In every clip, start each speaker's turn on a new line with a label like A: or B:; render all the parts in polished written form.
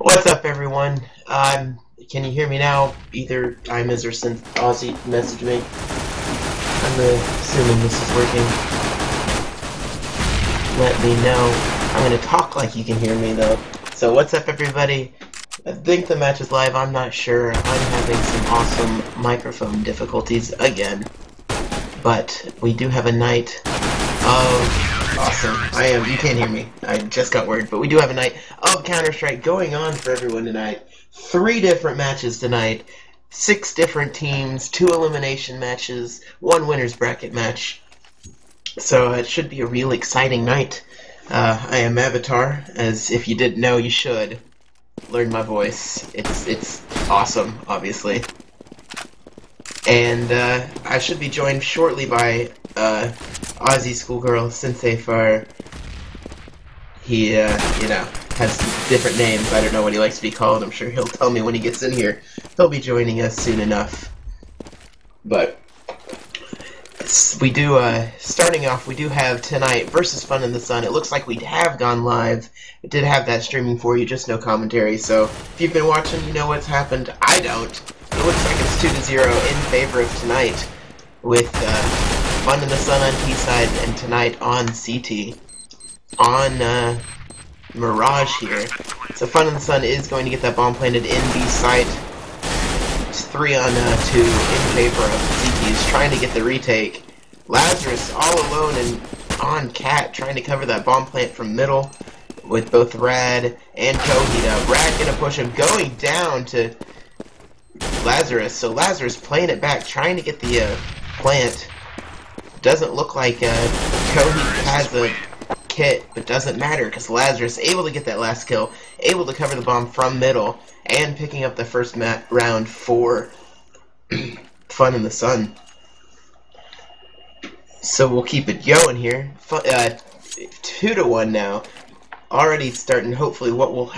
A: What's up, everyone? Can you hear me now? Either iMiz or Synth Aussie message me. I'm assuming this is working. Let me know. I'm gonna talk like you can hear me, though. So what's up, everybody? I think the match is live. I'm not sure. I'm having some awesome microphone difficulties again. But we do have a night of... Awesome. You can't hear me. I just got word. But we do have a night of Counter-Strike going on for everyone tonight. 3 different matches tonight. 6 different teams. 2 elimination matches. 1 winner's bracket match. So it should be a real exciting night. I am Avatar, as if you didn't know, you should learn my voice. It's awesome, obviously. And I should be joined shortly by Aussie schoolgirl Sensei Far. He, has different names. I don't know what he likes to be called. I'm sure he'll tell me when he gets in here. He'll be joining us soon enough. But we do, starting off, we do have tonight versus Fun in the Sun. It looks like we have gone live. I did have that streaming for you, just no commentary. So if you've been watching, you know what's happened. I don't. It looks like it's 2-0 in favor of tonight, with Fun in the Sun on T-side and tonight on CT. On Mirage here. So Fun in the Sun is going to get that bomb planted in B site. It's 3 on 2 in favor of CT. He's trying to get the retake. Lazarus all alone and on Cat, trying to cover that bomb plant from middle with both Rad and Coheed. Rad gonna push him, going down to Lazarus. So Lazarus playing it back, trying to get the plant. Doesn't look like Coheed has a kit, but doesn't matter because Lazarus able to get that last kill, able to cover the bomb from middle, and picking up the first round for Fun in the Sun. So we'll keep it going here. 2-1 now. Already starting, hopefully, what will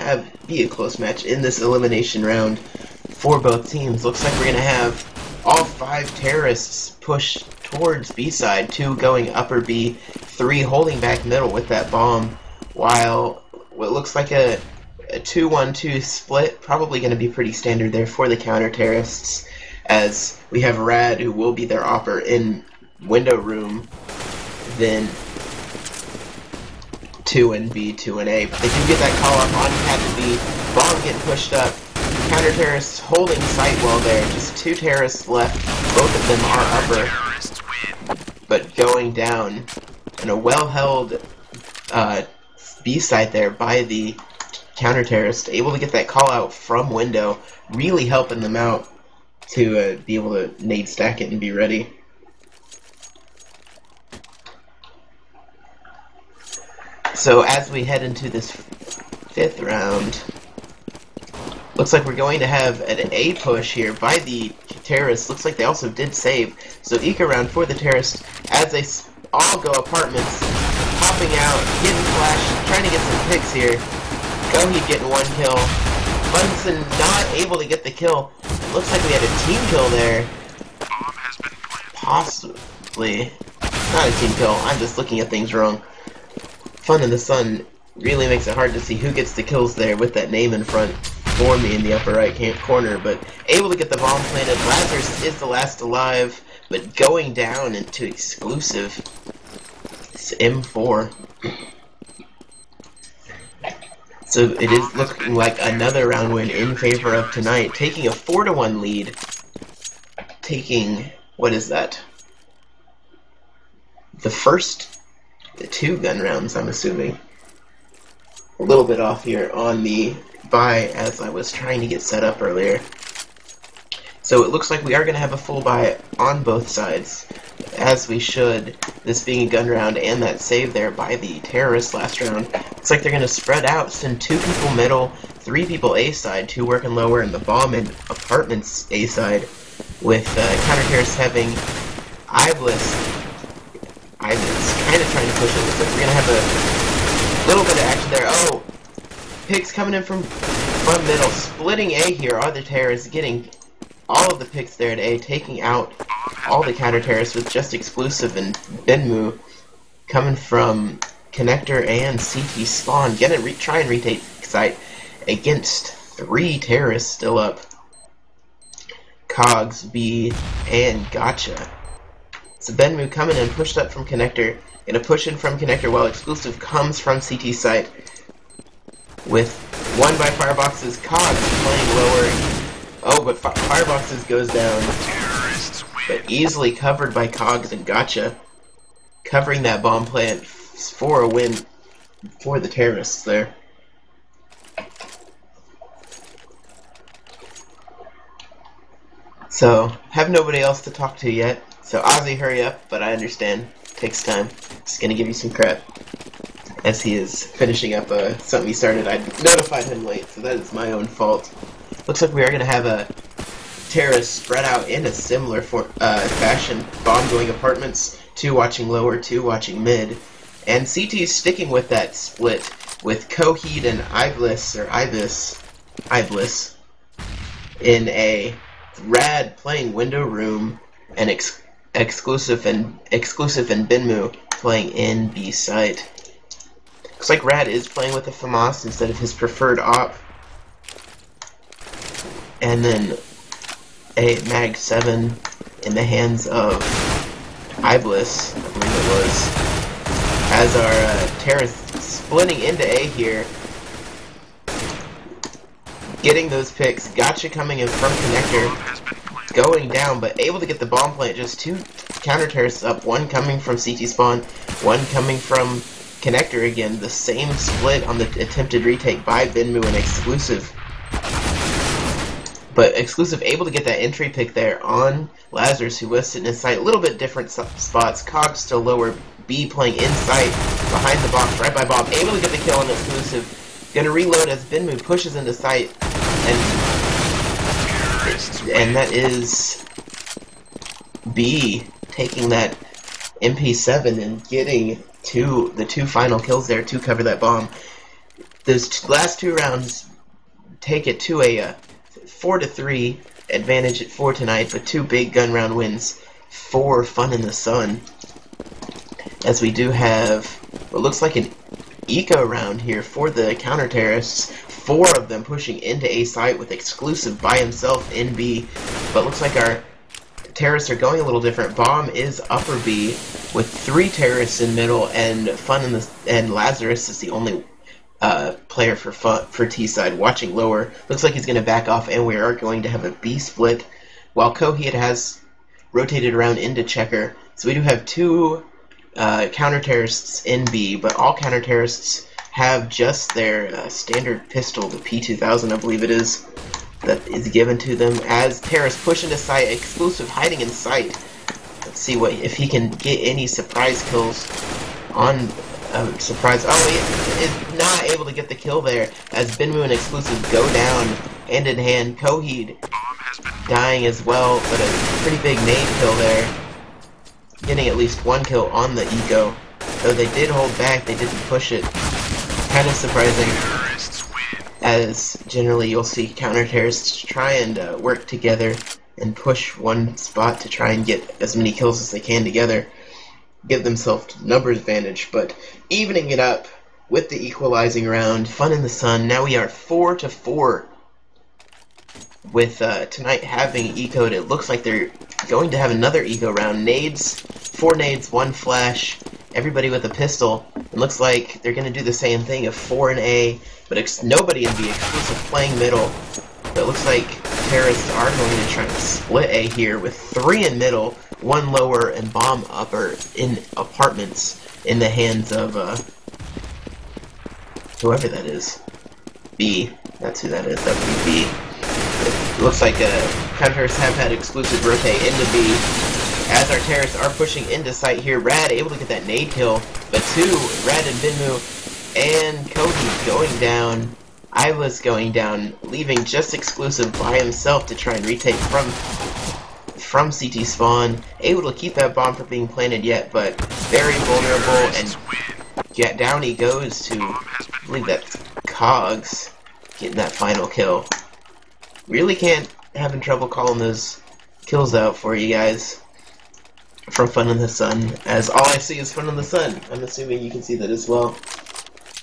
A: be a close match in this elimination round for both teams. Looks like we're going to have all 5 terrorists push towards B side, 2 going upper B, 3 holding back middle with that bomb, while what looks like a 2-1-2 split, probably going to be pretty standard there for the counter-terrorists, as we have Rad, who will be their opper in window room, then 2 and B, 2 and A. But they do get that call up on Cat to B, bomb getting pushed up, counter-terrorists holding site well there, just 2 terrorists left, both of them are upper, but going down, and a well-held B site there by the counter-terrorist, able to get that call out from window, really helping them out to be able to nade stack it and be ready. So as we head into this 5th round, looks like we're going to have an A push here by the terrorists. Looks like they also did save. So eco round for the terrorists as they all go apartments, popping out, getting flash, trying to get some picks here. Coheed getting 1 kill. Bunsen not able to get the kill. Looks like we had a team kill there. Possibly. Not a team kill. I'm just looking at things wrong. Fun in the Sun really makes it hard to see who gets the kills there with that name in front for me in the upper right corner, but able to get the bomb planted. Lazarus is the last alive, but going down into exclusive. It's M4. So it is looking like another round win in favor of tonight, taking a 4-1 lead. Taking, what is that? The first 2 gun rounds, I'm assuming. A little bit off here on the buy as I was trying to get set up earlier. So it looks like we are going to have a full buy on both sides, as we should, this being a gun round and that save there by the terrorists last round. Looks like they're going to spread out, send 2 people middle, 3 people A side, 2 working lower, and the bomb in apartments A side, with counter-terrorists having Iblis kind of trying to push it. Looks like we're going to have a little bit of action there. Oh! Picks coming in from middle, splitting A here are the terrorists, getting all of the picks there at A, taking out all the counter-terrorists with just exclusive and Benmu coming from connector and CT spawn. Gonna try and retake site. against 3 terrorists still up. Cogs, B, and Gotcha. So Benmu coming in, pushed up from connector. Gonna push in from connector while exclusive comes from CT site. With 1 by Fireboxes, Cogs playing lower. Oh, but Fireboxes goes down. But easily covered by Cogs and Gotcha. Covering that bomb plant for a win for the terrorists there. So, have nobody else to talk to yet. So, Ozzy, hurry up, but I understand. Takes time. Just gonna give you some crap. As he is finishing up something he started. I notified him late, so that is my own fault. Looks like we are gonna have a terrorist spread out in a similar fashion. Bomb going apartments, 2 watching lower, 2 watching mid. And CT is sticking with that split with Coheed and Iblis in a Rad playing window room, and exclusive and Binmu playing in B site. Looks like Rad is playing with a FAMAS instead of his preferred op. And then a Mag 7 in the hands of Iblis, I believe it was. As our terrorists splitting into A here. Getting those picks. Gotcha coming in from connector. Going down, but able to get the bomb plant. Just 2 counter terrorists up. 1 coming from CT spawn. 1 coming from connector again. The same split on the attempted retake by Binmu and Exclusive. But Exclusive able to get that entry pick there on Lazarus, who was sitting in sight. A little bit different spots. Cogs still lower. B playing in sight. Behind the box. Right by Bob. Able to get the kill on Exclusive. Gonna reload as Binmu pushes into sight, and that is B taking that MP7 and getting the 2 final kills there to cover that bomb. Those last 2 rounds take it to a 4-3 advantage for tonight, but 2 big gun round wins for Fun in the Sun. As we do have what looks like an eco round here for the counter-terrorists. 4 of them pushing into A site with Exclusive by himself in B. But looks like our terrorists are going a little different. Bomb is upper B with 3 terrorists in middle, and and Lazarus is the only player for T side watching lower. Looks like he's going to back off, and we are going to have a B split while Coheed has rotated around into checker. So we do have 2 counter-terrorists in B, but all counter-terrorists have just their standard pistol, the P2000 I believe it is, that is given to them as terrorists push into sight. Exclusive hiding in sight. Let's see if he can get any surprise kills on surprise. Oh, he is not able to get the kill there as Binmu and Exclusive go down hand in hand. Coheed dying as well, but a pretty big nade kill there. Getting at least 1 kill on the eco. Though they did hold back, they didn't push it. Kind of surprising, as generally you'll see counter-terrorists try and work together and push one spot to try and get as many kills as they can together. Give themselves numbers advantage, but evening it up with the equalizing round. Fun in the Sun. Now we are 4-4. With tonight having eco'd, it looks like they're going to have another eco round. Nades, 4 nades, 1 flash, everybody with a pistol. It looks like they're going to do the same thing of 4 in A, but nobody in B. Exclusive playing middle. But it looks like terrorists are going to try to split A here with 3 in middle, 1 lower, and bomb upper in apartments in the hands of whoever that is. B. That's who that is. That would be B. It looks like counter-terrorists have had Exclusive rotate into B. As our terrorists are pushing into sight here, Rad able to get that nade kill, but 2, Rad and Binmu and Cody going down. Isla's going down, leaving just Exclusive by himself to try and retake from CT spawn. Able to keep that bomb from being planted yet, but very vulnerable, and down he goes to, I believe that's Cogs, getting that final kill. Really having trouble calling those kills out for you guys from Fun in the Sun, as all I see is Fun in the Sun. I'm assuming you can see that as well.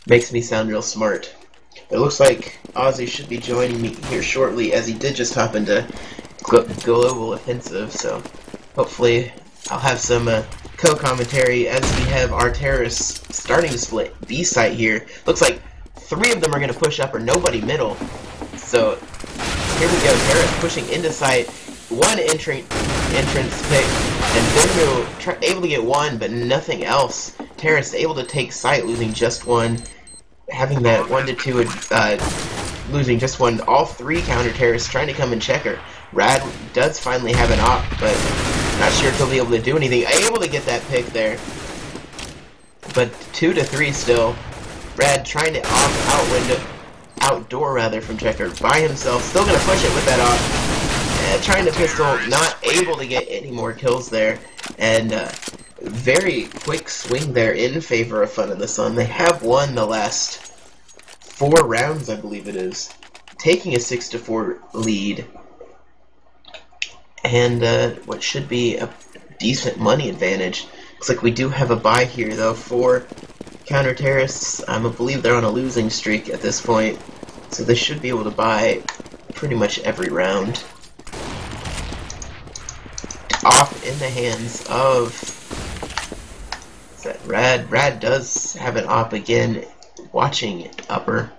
A: Makes me sound real smart. It looks like Ozzy should be joining me here shortly, as he did just hop into Global Offensive, so hopefully I'll have some co-commentary as we have our terrorists starting to split B site here. Looks like 3 of them are going to push up or nobody middle. So here we go, terrorists pushing into site. One entrance pick, and Benmu able to get 1, but nothing else. Terrorists able to take site, losing just 1. Having that 1 to 2, losing just 1. All 3 counter terrorists trying to come and check her. Rad does finally have an op, but not sure if he'll be able to do anything. Able to get that pick there, but 2 to 3 still. Rad trying to outdoor rather from checker by himself. Still gonna push it with that op. Trying to pistol, not able to get any more kills there, and very quick swing there in favor of Fun in the Sun. They have won the last 4 rounds, I believe it is, taking a 6-4 lead, and what should be a decent money advantage. Looks like we do have a buy here though for counter terrorists. I believe they're on a losing streak at this point, so they should be able to buy pretty much every round. Off in the hands of Rad. Rad does have an op again, watching upper,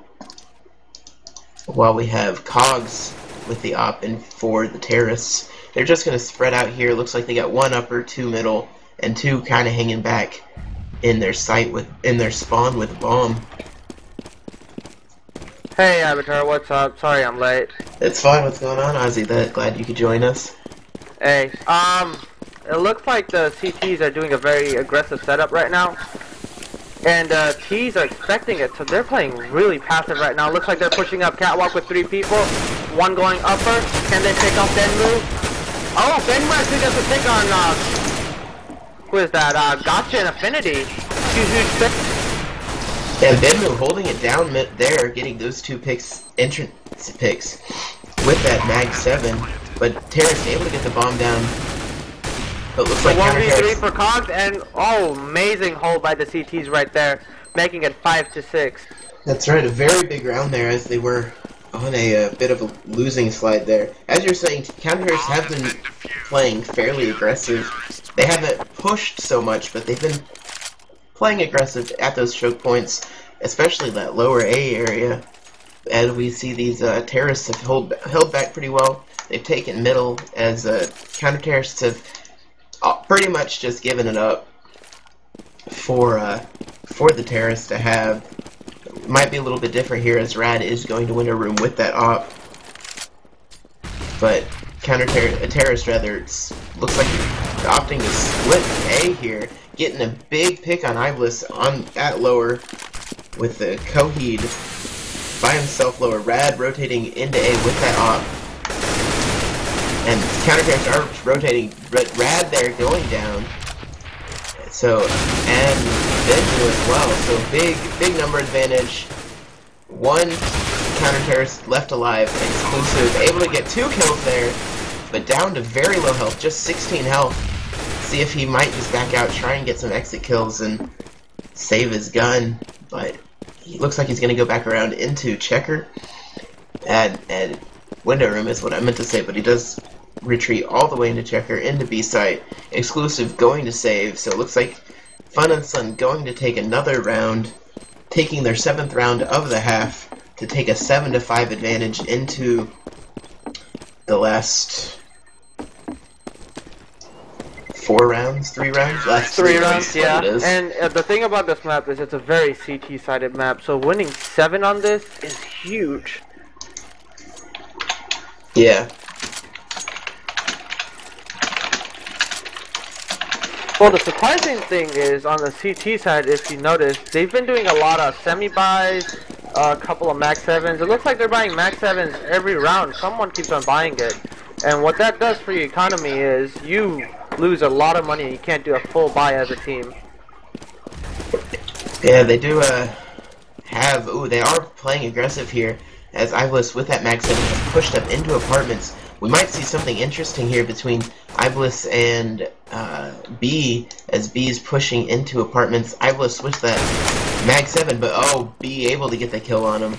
A: while we have Cogs with the op in for the terrorists. They're just going to spread out here. Looks like they got 1 upper, 2 middle, and 2 kind of hanging back in their spawn with bomb.
B: Hey Avatar, what's up? Sorry I'm late.
A: It's fine. What's going on, Ozzy? Glad you could join us.
B: Hey, it looks like the CTs are doing a very aggressive setup right now. And T's are expecting it, so they're playing really passive right now. Looks like they're pushing up catwalk with 3 people. 1 going upper. Can they pick off Benmu? Oh, Benmu actually gets a pick on, who is that? Gotcha and Affinity. 2 huge picks.
A: Yeah, Benmu holding it down there, getting those 2 picks, entrance picks, with that Mag 7. But Terrace able to get the bomb down. But looks like
B: 1v3 for Cogs, and oh, amazing hold by the CTs right there, making it 5-6.
A: That's right, a very big round there, as they were on a bit of a losing slide there. As you're saying, counters have been playing fairly aggressive. They haven't pushed so much, but they've been playing aggressive at those choke points, especially that lower A area. And we see these terrorists have held back pretty well. They've taken middle, as counter terrorists have pretty much just given it up for the terrorists to have. It might be a little bit different here, as Rad is going to win a room with that op, but terrorist rather looks like opting to split A here, getting a big pick on Iblis at lower with the Coheed by himself lower. Rad rotating into A with that op. And counter-terrorists are rotating, but Rad there going down. So, and Benmu as well. So big number advantage. 1 counter-terrorist left alive, exclusive, able to get 2 kills there, but down to very low health, just 16 health. See if he might just back out, try and get some exit kills and save his gun. But he looks like he's going to go back around into checker. And window room is what I meant to say, but he does retreat all the way into checker, into B site. Exclusive going to save, so it looks like Fun and Sun going to take another round, taking their 7th round of the half to take a 7-5 advantage into the last 4 rounds, 3 rounds? Last 3 rounds,
B: yeah. And the thing about this map is it's a very CT-sided map, so winning 7 on this is huge.
A: Yeah.
B: Well, the surprising thing is, on the CT side, if you notice, they've been doing a lot of semi-buys, a couple of Max 7s. It looks like they're buying Max 7s every round. Someone keeps on buying it. And what that does for your economy is you lose a lot of money and you can't do a full buy as a team.
A: Yeah, they do have... Ooh, they are playing aggressive here, as Iblis with that Max 7 has pushed up into apartments. We might see something interesting here between Iblis and B, as B is pushing into apartments. Iblis with that Mag 7, but oh, B able to get the kill on him.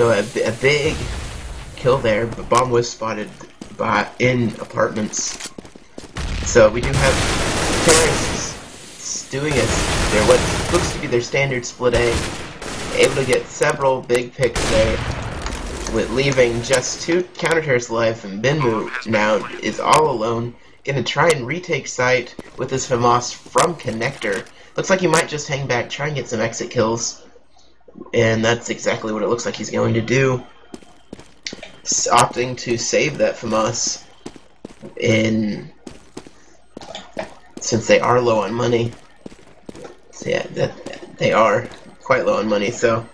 A: So a big kill there, but bomb was spotted in apartments. So we do have terrorists doing what looks to be their standard split A, able to get several big picks there, with leaving just 2 counter-terrorists alive, and Benmu now is all alone, gonna try and retake site with his FAMAS from Connector. Looks like he might just hang back, try and get some exit kills, and that's exactly what it looks like he's going to do. Opting to save that FAMAS since they are low on money. So yeah, they are quite low on money. So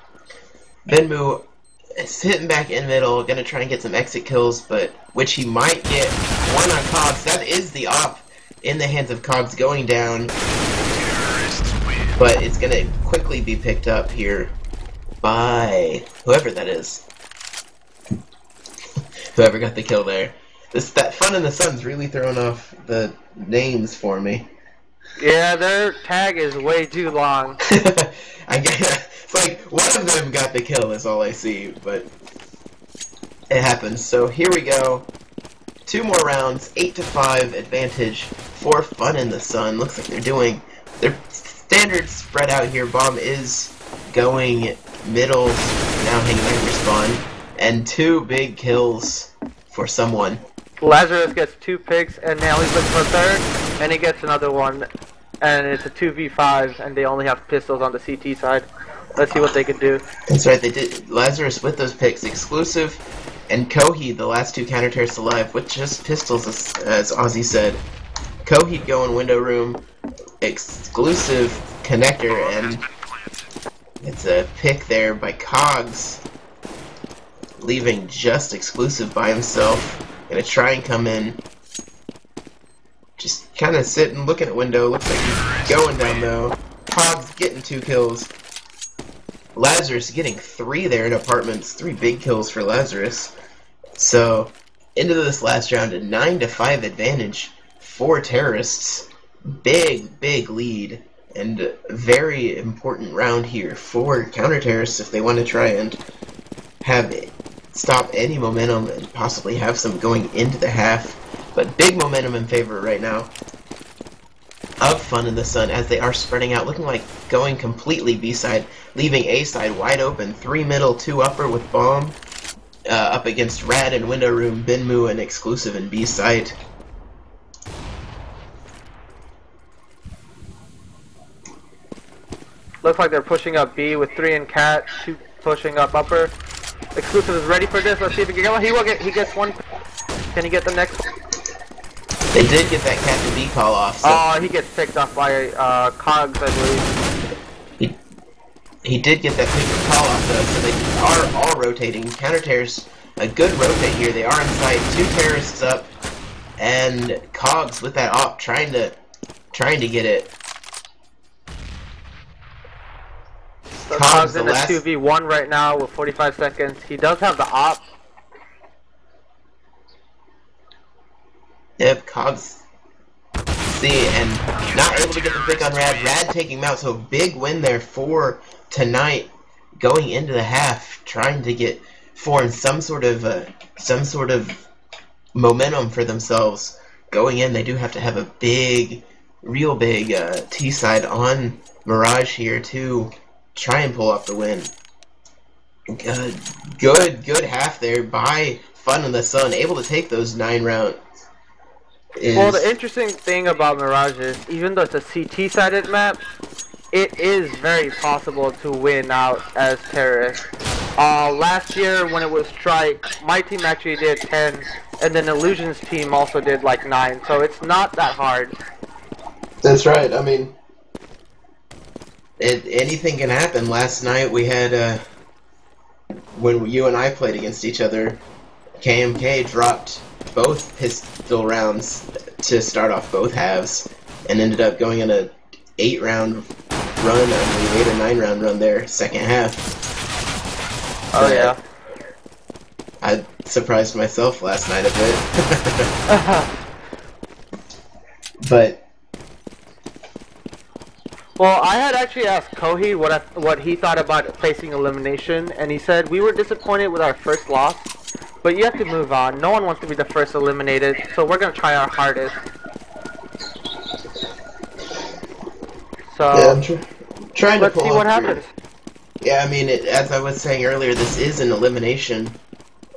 A: Benmu is hitting back in middle, gonna try and get some exit kills, but which he might get one on Cogs. That is the op in the hands of Cogs going down, but it's gonna quickly be picked up here by whoever that is. Whoever got the kill there. That Fun in the Sun's really throwing off the names for me.
B: Yeah, their tag is way too long.
A: It's like one of them got the kill is all I see, but it happens. So here we go. 2 more rounds, 8-5 advantage for Fun in the Sun. Looks like they're doing their standard spread out here. Bomb is going middle, now hanging back respawn, and 2 big kills for someone.
B: Lazarus gets 2 picks, and now he's looking for a third, and he gets another one, and it's a 2v5, and they only have pistols on the CT side. Let's see what they can do.
A: That's right, they did. Lazarus with those picks, exclusive, and Kohi, the last 2 counter-terrorists alive, with just pistols, as Ozzy said. Kohi going window room, exclusive Connector, and it's a pick there by Cogs, leaving just exclusive by himself. Gonna try and come in. Just kind of sitting, looking at window. Looks like he's going down though. Cogs getting 2 kills. Lazarus getting 3 there in apartments. 3 big kills for Lazarus. So into this last round, a 9-5 advantage for terrorists. Big lead, and a very important round here for counter-terrorists if they want to try and stop any momentum and possibly have some going into the half. But big momentum in favor right now of Fun in the Sun as they are spreading out, looking like going completely B-side, leaving A-side wide open. 3 middle, 2 upper with Bomb up against Rad and Window Room, Benmu and Exclusive in B-side.
B: Looks like they're pushing up B with 3 in Cat, 2 pushing up upper. Exclusive is ready for this. Let's see if he can get one. He gets one. Can he get the next one?
A: They did get that Cat to B call off. So
B: oh, he gets picked off by Cogs, I
A: believe. He did get that pick call off though, so they are all rotating. Counter-terrorists, a good rotate here. They are in sight. 2 terrorists up, and Cogs with that op trying to get it.
B: So Cogs in a 2v1 right now with 45 seconds. He does have the op.
A: Yep, Cogs. See, and not able to get the pick on Rad. Rad taking him out, so big win there for tonight. Going into the half, trying to form some sort of momentum for themselves. Going in, they do have to have a real big T side on Mirage here to try and pull off the win. Good half there by Fun in the Sun, able to take those 9 rounds.
B: Well, the interesting thing about Mirage is, even though it's a CT-sided map, it is very possible to win out as terrorists. Last year when it was Strike, my team actually did 10, and then Illusion's team also did like 9, so it's not that hard.
A: That's right, I mean, anything can happen. Last night we had, when you and I played against each other, KMK dropped both pistol rounds to start off both halves, and ended up going on a 8-round run, I mean 8 or 9-round run there, second half.
B: Oh
A: but
B: yeah.
A: I surprised myself last night a bit. But
B: Well, I had actually asked Kohi what he thought about facing elimination, and he said we were disappointed with our first loss, but you have to move on. No one wants to be the first eliminated, so we're gonna try our hardest.
A: Yeah,
B: So
A: trying to
B: let's
A: pull
B: see what
A: off your.
B: happens.
A: Yeah, I mean, as I was saying earlier, this is an elimination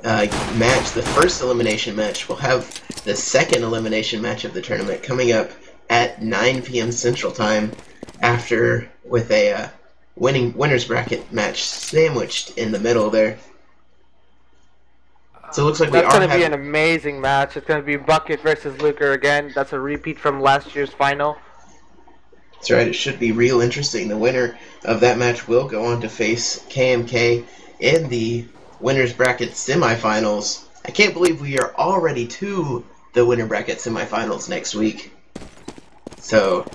A: match. The first elimination match. We'll have the second elimination match of the tournament coming up at 9 p.m. Central Time, after with a winners bracket match sandwiched in the middle there. So it looks like we
B: That's
A: are
B: gonna be an
A: having.
B: amazing match. It's gonna be Bucket versus Luker again. That's a repeat from last year's final.
A: That's right. It should be real interesting. The winner of that match will go on to face KMK in the winners bracket semifinals. I can't believe we are already to the winner bracket semifinals next week. So,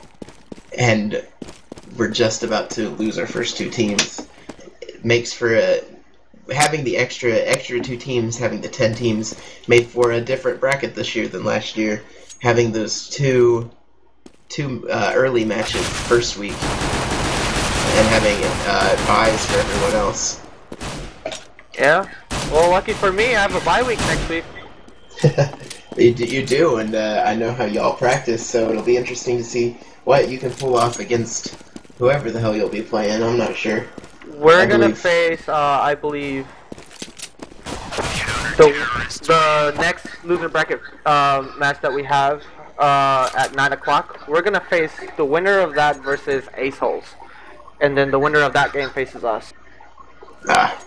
A: and we're just about to lose our first two teams. It makes for a having the extra two teams, having the 10 teams, made for a different bracket this year than last year. Having those two early matches first week and having buys for everyone else.
B: Yeah. Well, lucky for me, I have a bye week next week.
A: You do, and I know how y'all practice, so it'll be interesting to see what you can pull off against whoever the hell you'll be playing. I'm not sure.
B: We're
A: I
B: gonna
A: believe.
B: face, I believe, the next loser bracket match that we have at 9 o'clock. We're gonna face the winner of that versus Ace Holes, and then the winner of that game faces us.
A: Ah,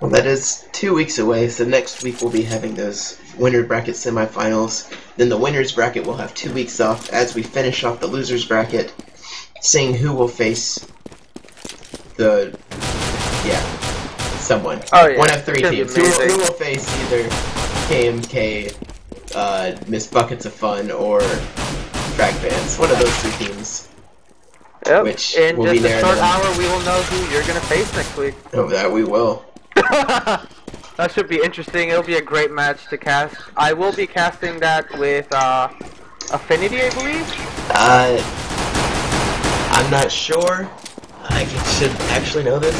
A: well, that is 2 weeks away, so next week we'll be having those winner bracket semifinals. Then the winners bracket will have 2 weeks off as we finish off the losers bracket, seeing who will face the someone.
B: Oh yeah,
A: One of
B: it's
A: three
B: gonna be
A: teams. Who
B: amazing.
A: will face either KMK, Miss Buckets of Fun, or Frag Bands. One of those two teams,
B: Yep.
A: which
B: In
A: will be
B: just a
A: narrowed
B: short
A: down.
B: hour, we will know who you're gonna face next week.
A: Oh, that we will.
B: That should be interesting. It'll be a great match to cast. I will be casting that with Affinity, I believe.
A: Uh, I'm not sure. I should actually know this.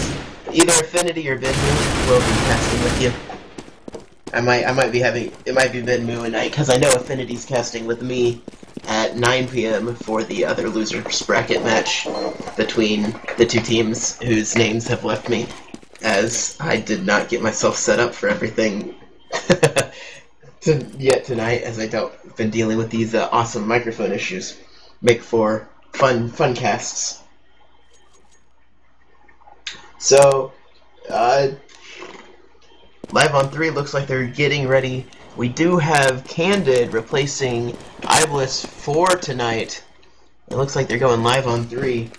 A: Either Affinity or Benmu will be casting with you. I might be having, it might be Benmu and night, because I know Affinity's casting with me at 9 p.m. for the other losers bracket match between the two teams whose names have left me, as I did not get myself set up for everything yet tonight, as been dealing with these awesome microphone issues. Make for fun casts. So, Live on 3 looks like they're getting ready. We do have Candid replacing Iblis for tonight. It looks like they're going live on 3.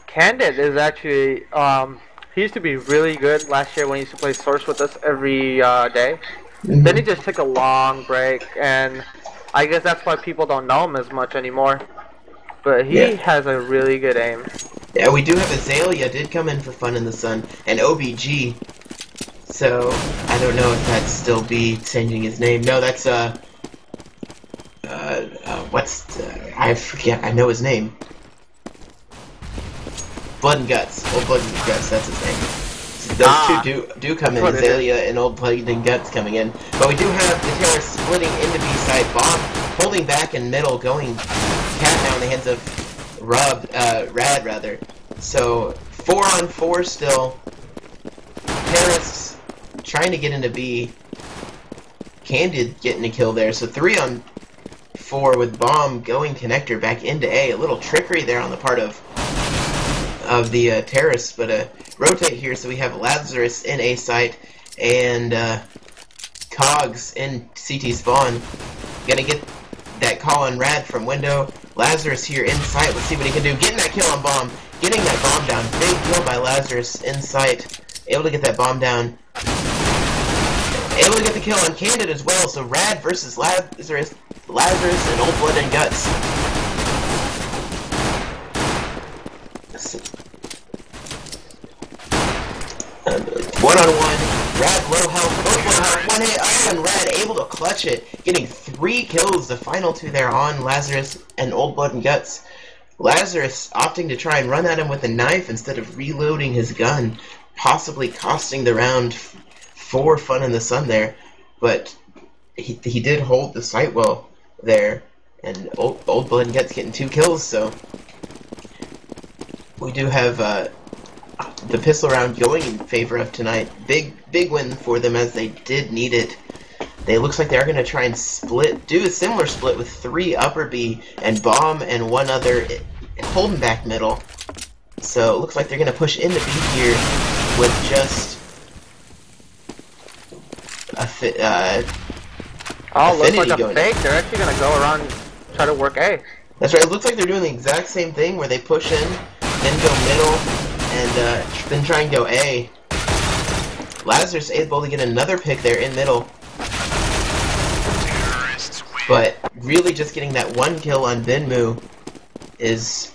B: Candid is actually, he used to be really good last year when he used to play Source with us every day. Then he just took a long break, and I guess that's why people don't know him as much anymore. But he
A: Yeah.
B: has a really good aim.
A: Yeah, we do have Azalea did come in for Fun in the Sun, and OBG. So, I don't know if that's still be changing his name. No, that's, I forget, I know his name. Blood and Guts. Old Blood and Guts, that's his name. So those two do come in,
B: What it is.
A: Azalea and Old Blood and Guts coming in. But we do have the terrorists splitting into B-side, Bomb holding back in middle, going cat now in the hands of Rad rather. So 4-on-4 still. Terrorists trying to get into B. Candid getting a kill there. So 3-on-4 with Bomb going connector back into A. A little trickery there on the part of the terrorists, but rotate here. So we have Lazarus in A site and Cogs in CT spawn. Gonna get that call on Rad from window. Lazarus here in sight. Let's see what he can do. Getting that kill on Bomb. Getting that bomb down. Big kill by Lazarus in sight. Able to get that bomb down. Able to get the kill on Candid as well. So Rad versus Lazarus and Old Blood and Guts. One-on-one. Rad low health. Both low health. One hit. Oh, and Rad able to clutch it. Getting 3 kills. The final 2 there on Lazarus and Old Blood and Guts. Lazarus opting to try and run at him with a knife instead of reloading his gun, possibly costing the round for Fun in the Sun there. But he did hold the site well there, and Old Blood gets getting 2 kills, so we do have the pistol round going in favor of tonight. Big win for them as they did need it. They looks like they're going to try and do a similar split with 3 upper B and Bomb and 1 other holding back middle. So it looks like they're going to push into B here with just
B: looks like
A: Affinity
B: a fake. They're actually going to go around and try to work A.
A: That's right. It looks like they're doing the exact same thing where they push in, then go middle, and then try and go A. Lazarus able to get another pick there in middle. But really just getting that 1 kill on Benmu is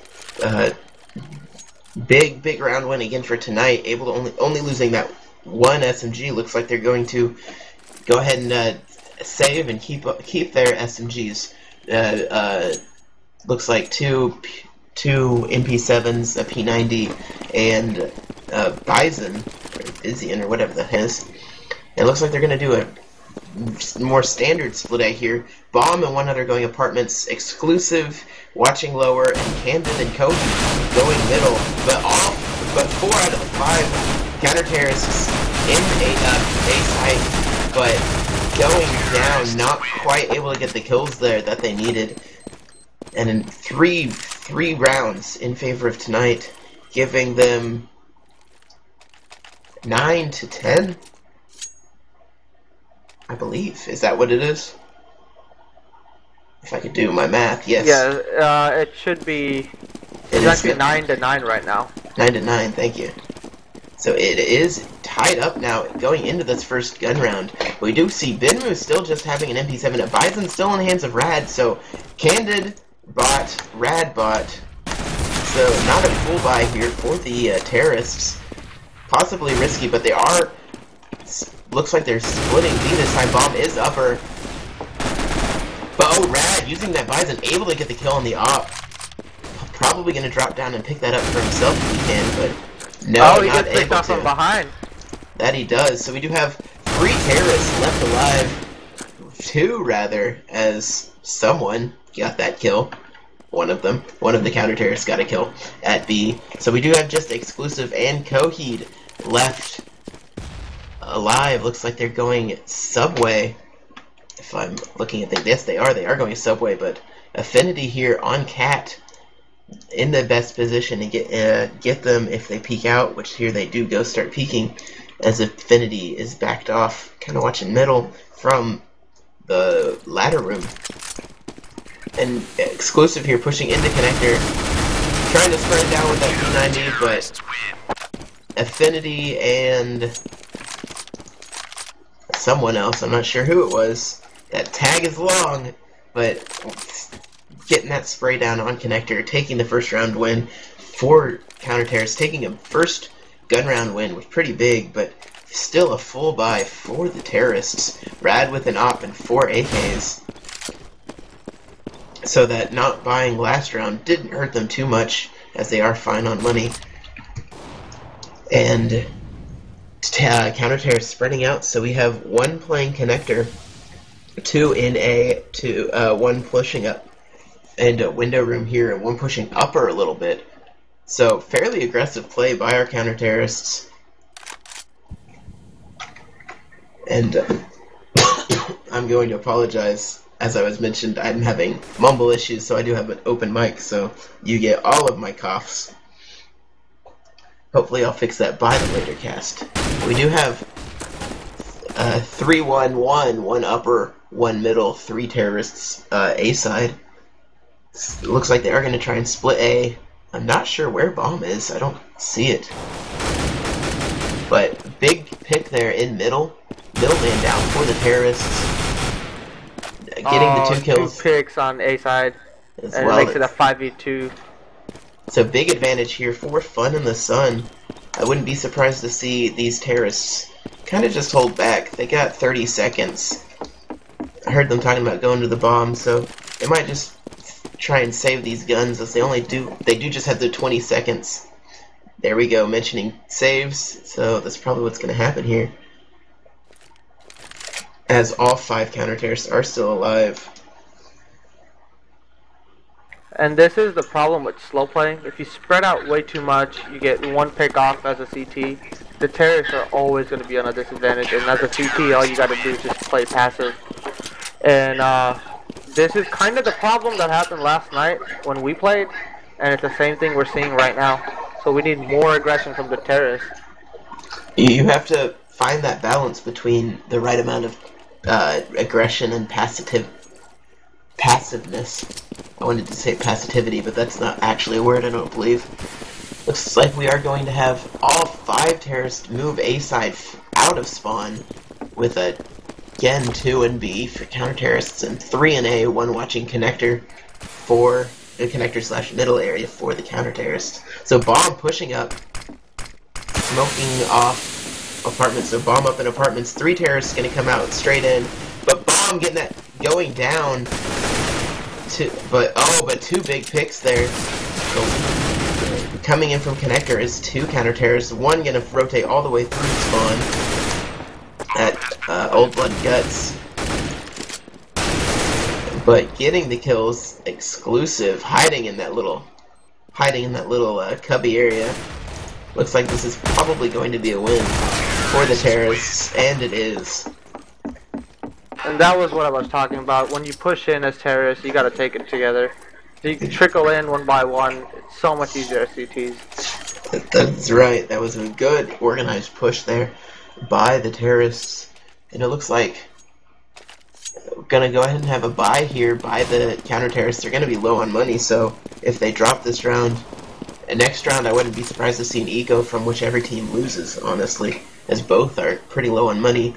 A: big round win again for tonight. Able to only losing that 1 SMG. Looks like they're going to go ahead and save and keep their SMGs. Looks like two MP7s, a P90, and Bison, or Bizian, or whatever that is. It looks like they're going to do a more standard split A here. Bomb and 1 other going apartments, exclusive, watching lower, and Candid and Kobe going middle. But 4 out of the 5 counter terrorists in A site, but going down, not quite able to get the kills there that they needed. And in three rounds in favor of tonight, giving them 9 to 10. I believe. Is that what it is? If I could do my math, yes.
B: Yeah, it should be. It's actually 9 to 9 right now.
A: 9 to 9. Thank you. So it is tied up now going into this first gun round. We do see Benmu still just having an MP7. Bison still in the hands of Rad. So Candid bot, Rad bot. So not a full buy here for the terrorists. Possibly risky, but they are. Looks like they're splitting B this time. Bomb is upper. But oh, Rad using that Bison, able to get the kill on the op. Probably going to drop down and pick that up for himself if he can, but no,
B: he
A: not
B: gets picked
A: able
B: off
A: to.
B: from behind.
A: That he does. So we do have 3 terrorists left alive. 2 rather, as someone got that kill. One of the counter terrorists got a kill at B. So we do have just Exclusive and Coheed left alive. Looks like they're going Subway. If I'm looking at things, yes, they are going Subway, but Affinity here on Cat in the best position to get them if they peek out, which here they do go start peeking, as Affinity is backed off, kind of watching middle from the ladder room. And Exclusive here pushing into connector, trying to spread down with that P90, but Affinity and someone else, I'm not sure who it was. That tag is long, but getting that spray down on connector, taking the first round win for counter terrorists, taking a first gun round win was pretty big, but still a full buy for the terrorists. Rad with an op and 4 AKs. So that not buying last round didn't hurt them too much, as they are fine on money. And counter terrorists spreading out, so we have 1 playing connector, 2 in A, 1 pushing up, and a window room here, and 1 pushing upper a little bit. So fairly aggressive play by our counter terrorists. And I'm going to apologize. As I was mentioned, I'm having mumble issues, so I do have an open mic, so you get all of my coughs. Hopefully I'll fix that by the later cast. We do have 3-1-1, 1 upper, 1 middle, 3 terrorists A side. It looks like they are going to try and split A. I'm not sure where Bomb is. I don't see it. But big pick there in middle. Middleman down for the terrorists. Getting the 2 kills.
B: 2 picks on A side, and
A: well,
B: it makes it a 5v2.
A: So big advantage here for Fun in the Sun. I wouldn't be surprised to see these terrorists kind of just hold back. They got 30 seconds. I heard them talking about going to the bomb, so they might just try and save these guns, as they do just have the 20 seconds. There we go, mentioning saves, so that's probably what's going to happen here. As all 5 counter-terrorists are still alive.
B: And this is the problem with slow playing. If you spread out way too much, you get one pick off as a CT. The terrorists are always going to be on a disadvantage, and as a CT, all you got to do is just play passive. And this is kind of the problem that happened last night when we played, and it's the same thing we're seeing right now. So we need more aggression from the terrorists.
A: You have to find that balance between the right amount of aggression and passiveness. I wanted to say passivity, but that's not actually a word, I don't believe. Looks like we are going to have all 5 terrorists move A side out of spawn, with again 2 and B for counter-terrorists, and 3 in A, 1 watching connector for the connector / middle area for the counter-terrorist. So bomb pushing up, smoking off apartments, so bomb up in apartments, 3 terrorists gonna come out straight in, but bomb getting that going down. But 2 big picks there. So, coming in from connector is 2 counter terrorists. 1 gonna rotate all the way through spawn at Old Blood Guts. But getting the kills exclusive, hiding in that little cubby area. Looks like this is probably going to be a win for the terrorists, and it is.
B: And that was what I was talking about. When you push in as terrorists, you gotta take it together. You can trickle in one by one. It's so much easier as CTs.
A: That's right. That was a good organized push there by the terrorists. And it looks like we're gonna go ahead and have a buy here by the counter-terrorists. They're gonna be low on money, so if they drop this round, next round I wouldn't be surprised to see an eco from whichever team loses, honestly, as both are pretty low on money.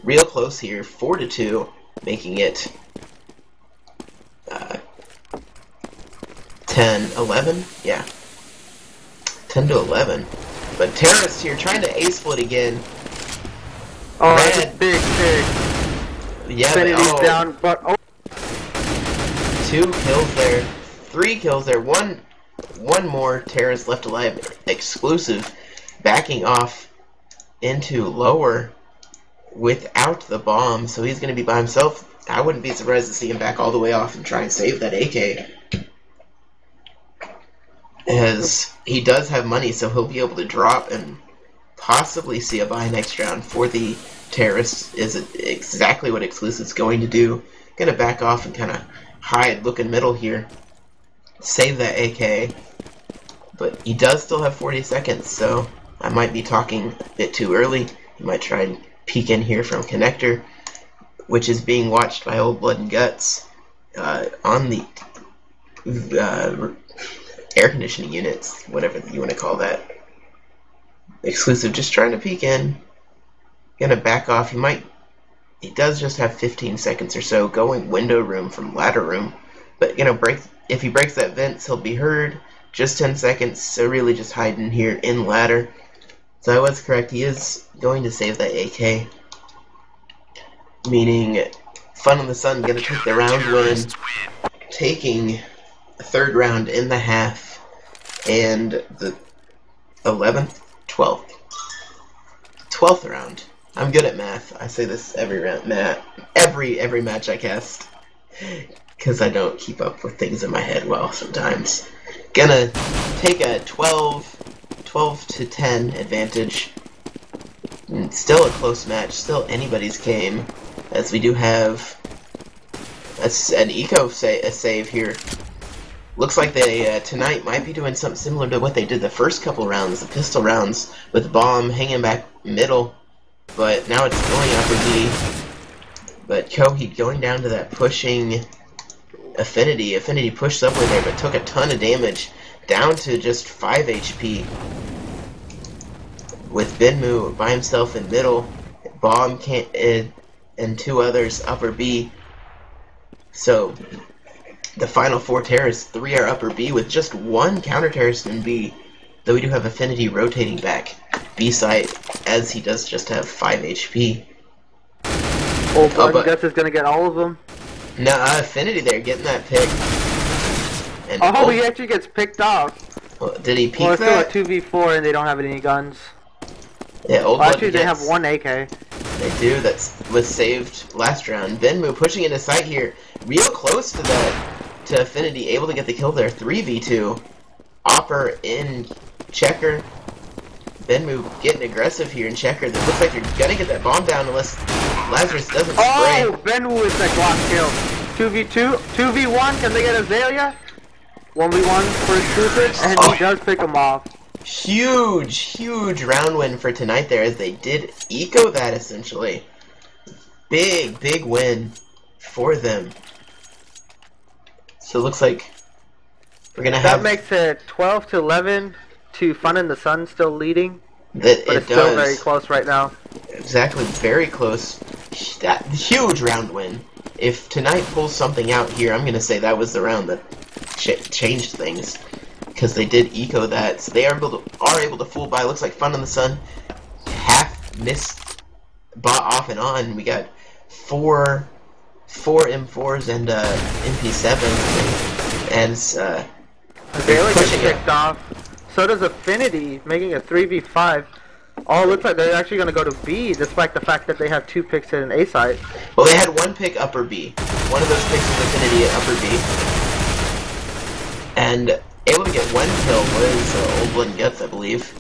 A: Real close here, 4-2, making it 10-11? Yeah. 10-11. But terrorists here trying to A-split again.
B: Oh, that's a big pick.
A: Yeah,
B: Infinity's down, but
A: 2 kills there. 3 kills there. One more terrorist left alive. Exclusive. Backing off into lower without the bomb, so he's going to be by himself. I wouldn't be surprised to see him back all the way off and try and save that AK, as he does have money, so he'll be able to drop and possibly see a buy next round for the terrorists. Is exactly what Exclusive's going to do. Going to back off and kind of hide, look in middle here, save that AK, but he does still have 40 seconds, so I might be talking a bit too early. He might try and peek in here from connector, which is being watched by Old Blood and Guts on the air conditioning units, whatever you want to call that. Exclusive just trying to peek in. Gonna back off. He does just have 15 seconds or so going window room from ladder room, but if he breaks that vents, he'll be heard. Just 10 seconds, so really just hiding here in ladder. So I was correct, he is going to save that AK. Meaning, Fun in the Sun gonna take the round win, taking the 3rd round in the half, and the 11th? 12th round. I'm good at math. I say this every round, every match I cast, because I don't keep up with things in my head well sometimes. Gonna take a 12-10 advantage. Still a close match, still anybody's game, as we do have an eco save here. Looks like they tonight might be doing something similar to what they did the first couple rounds, the pistol rounds, with bomb hanging back middle, but now it's going upper B. But Coheed going down to that pushing Affinity. Affinity pushed subway there, but took a ton of damage, down to just 5 HP. With Benmu by himself in middle, Bomb and 2 others upper B. So the final 4 terrorists, 3 are upper B with just 1 counter terrorist in B. Though we do have Affinity rotating back B side, as he does just have 5 HP.
B: But Guts is gonna get all of them.
A: No, Affinity there getting that pick. And
B: Oh, he actually gets picked off.
A: well, did he
B: Well,
A: peek
B: it's still a
A: that?
B: 2v4 and they don't have any guns.
A: Yeah, Old
B: Well,
A: Blood
B: actually, they have
A: gets.
B: one AK.
A: They do. That was saved last round. Venmu pushing into sight here, real close to that. To Affinity, able to get the kill there. 3v2. Opper in Checker. Venmu getting aggressive here in Checker. It looks like they're gonna get that bomb down unless Lazarus doesn't spray.
B: Oh, Benwu with that Glock kill. 2v2, 2v1. Can they get Azalea? 1v1 for exclusive, and he does pick him off.
A: Huge round win for tonight there, as they did eco that essentially. Big win for them. So it looks like we're gonna have.
B: That makes it 12-11 to Fun in the Sun still leading.
A: That
B: But
A: it
B: it's still
A: does.
B: very close right now.
A: Exactly, very close. That huge round win. If tonight pulls something out here, I'm gonna say that was the round that changed things, because they did eco that. So they are able to fool by. Looks like Fun in the Sun half missed bot off and on. We got four M4s and MP7, and
B: Bailey gets
A: pushing
B: picked off. So does Affinity, making a 3v5. Oh, it looks like they're actually going to go to B, despite the fact that they have 2 picks at an A site.
A: Well, they had 1 pick upper B. One of those picks was Affinity at upper B. And able to get 1 kill was Old Blood and Guts, I believe.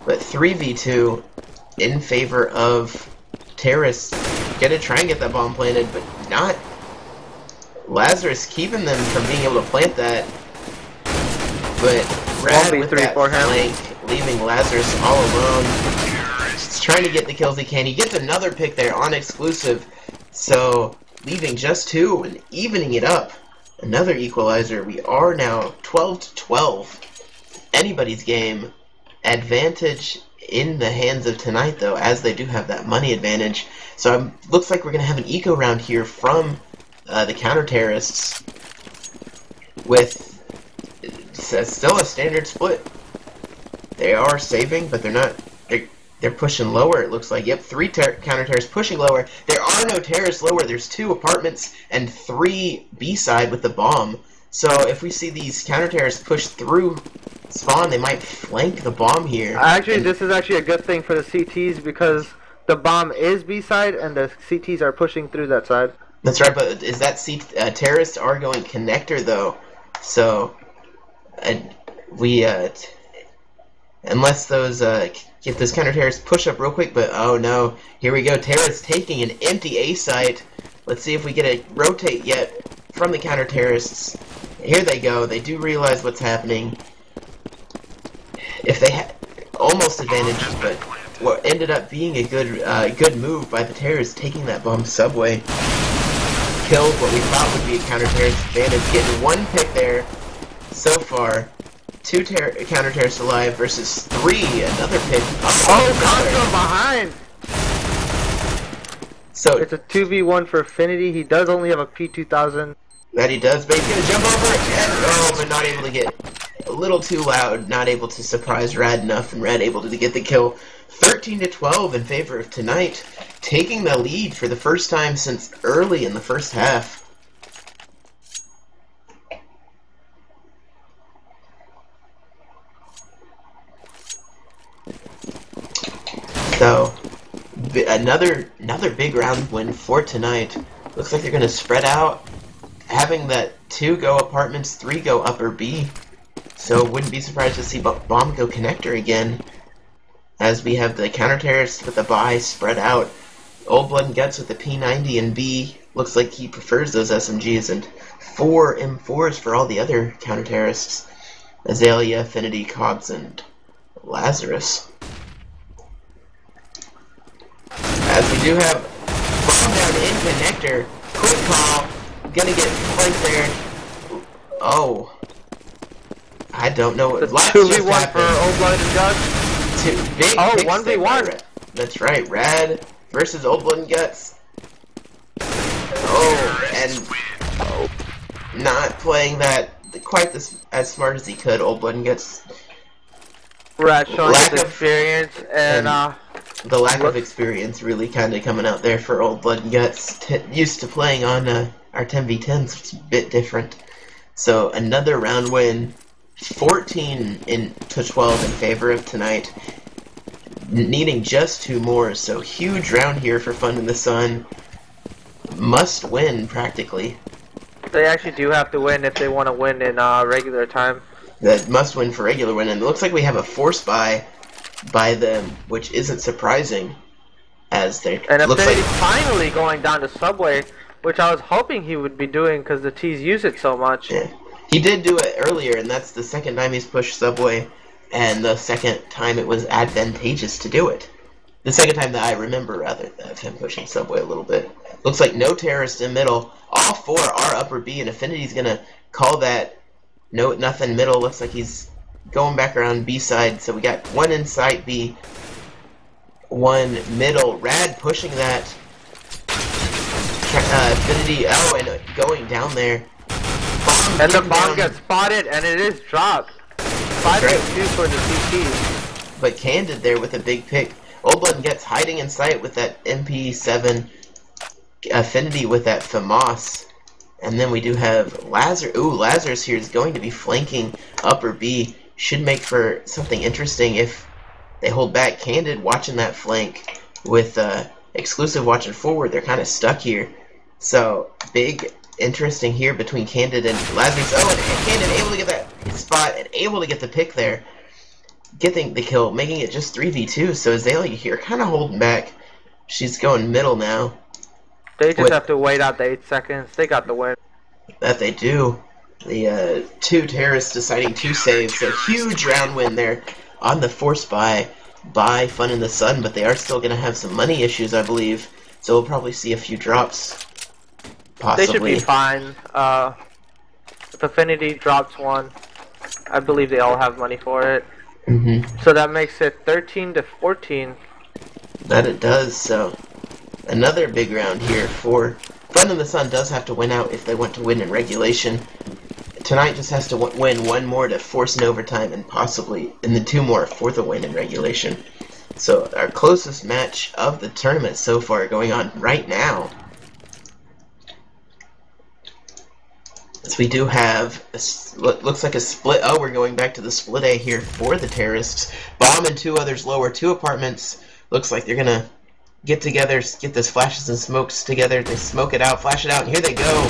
A: But 3v2 in favor of Terrace. Gonna try and get that bomb planted, but not. Lazarus keeping them from being able to plant that. But Rad with that flank, leaving Lazarus all alone. Just trying to get the kills he can. He gets another pick there on exclusive. So, leaving just 2 and evening it up. Another equalizer. We are now 12-12. Anybody's game. Advantage in the hands of tonight, though, as they do have that money advantage. So, looks like we're going to have an eco round here from the counter-terrorists with still a standard split. They are saving, but they're not. They're pushing lower, it looks like. Yep, 3 counter-terrorists pushing lower. There are no terrorists lower. There's 2 apartments and 3 B-side with the bomb. So if we see these counter-terrorists push through spawn, they might flank the bomb here.
B: Actually, this is actually a good thing for the CTs because the bomb is B-side and the CTs are pushing through that side.
A: That's right, but is that terrorists are going connector, though. So, we, unless those, if those counter-terrorists push up real quick, but oh no, here we go, terrorists taking an empty A site. Let's see if we get a rotate yet from the counter-terrorists. Here they go, they do realize what's happening. If they had almost advantage, but what ended up being a good move by the terrorists taking that bomb subway. Killed what we thought would be a counter-terrorist advantage, getting 1 pick there so far. 2 counter-terrorists alive versus 3, another pick.
B: Oh, Contra behind!
A: So
B: it's a 2v1 for Affinity. He does only have a P2000.
A: That he does, but he's gonna jump over and but not able to get a little too loud, not able to surprise Rad enough, and Rad able to get the kill. 13-12 in favor of tonight, taking the lead for the first time since early in the first half. So, another big round win for tonight. Looks like they're going to spread out, having that 2 go apartments, 3 go upper B. So, wouldn't be surprised to see bomb go connector again, as we have the counter-terrorists with the buy spread out. Old Blood and Guts with the P90 and B. Looks like he prefers those SMGs, and 4 M4s for all the other counter-terrorists. Azalea, Affinity, Cobbs, and Lazarus. As we do have bomb down in connector. Quick call. Gonna get flanked there. Oh. I don't know what.
B: 2v1 for Old Blood and Guts.
A: Big
B: 1v1.
A: That's right. Rad versus Old Blood and Guts. Oh, and not playing that quite as smart as he could. Old Blood and Guts.
B: Rad showing his experience and
A: the lack of experience really kind of coming out there for Old Blood and Guts. Used to playing on our 10v10s, it's a bit different. So another round win, 14 to 12 in favor of Tonight, needing just 2 more. So huge round here for Fun in the Sun. Must win practically.
B: They actually do have to win if they want to win in regular time.
A: That must win for regular win, and it looks like we have a force buy by them, which isn't surprising, as they
B: And
A: looks like
B: Affinity finally going down to Subway, which I was hoping he would be doing because the T's use it so much.
A: yeah. He did do it earlier, and that's the second time he's pushed Subway, and the second time it was advantageous to do it. The second time that I remember, rather, of him pushing Subway a little bit. Looks like no terrorist in middle. All 4 are upper B, and Affinity's gonna call that no nothing middle. Looks like he's going back around B side. So we got 1 inside B, 1 middle. Rad pushing that. Affinity, and going down there.
B: And the bomb gets spotted, and it is dropped. 5-2 for the CT.
A: But Candid there with a big pick. Old Blood gets hiding in sight with that MP7. Affinity with that FAMAS. And then we do have Lazarus. Ooh, Lazarus here is going to be flanking upper B. Should make for something interesting if they hold back. Candid watching that flank with Exclusive watching forward. They're kind of stuck here. So, big, interesting here between Candid and Lazarus. Oh, and Candid able to get that spot and able to get the pick there. Getting the kill, making it just 3v2. So Azalea here kind of holding back. She's going middle now.
B: They just have to wait out the 8 seconds. They got the win.
A: That they do. The 2 terrorists deciding to save. So huge round win there on the force buy by Fun in the Sun. But they are still going to have some money issues, I believe. So we'll probably see a few drops. Possibly.
B: They should be fine. If Affinity drops 1, I believe they all have money for it. So that makes it 13 to 14.
A: That it does. So another big round here for Fun in the Sun. Does have to win out if they want to win in regulation. Tonight just has to win 1 more to force an overtime, and possibly, and then 2 more for the win in regulation. So our closest match of the tournament so far going on right now. So we do have looks like a split. Oh, we're going back to the split A here for the terrorists. Bomb and 2 others lower. 2 apartments. Looks like they're gonna get together, get this flashes and smokes together. They smoke it out, flash it out, and here they go.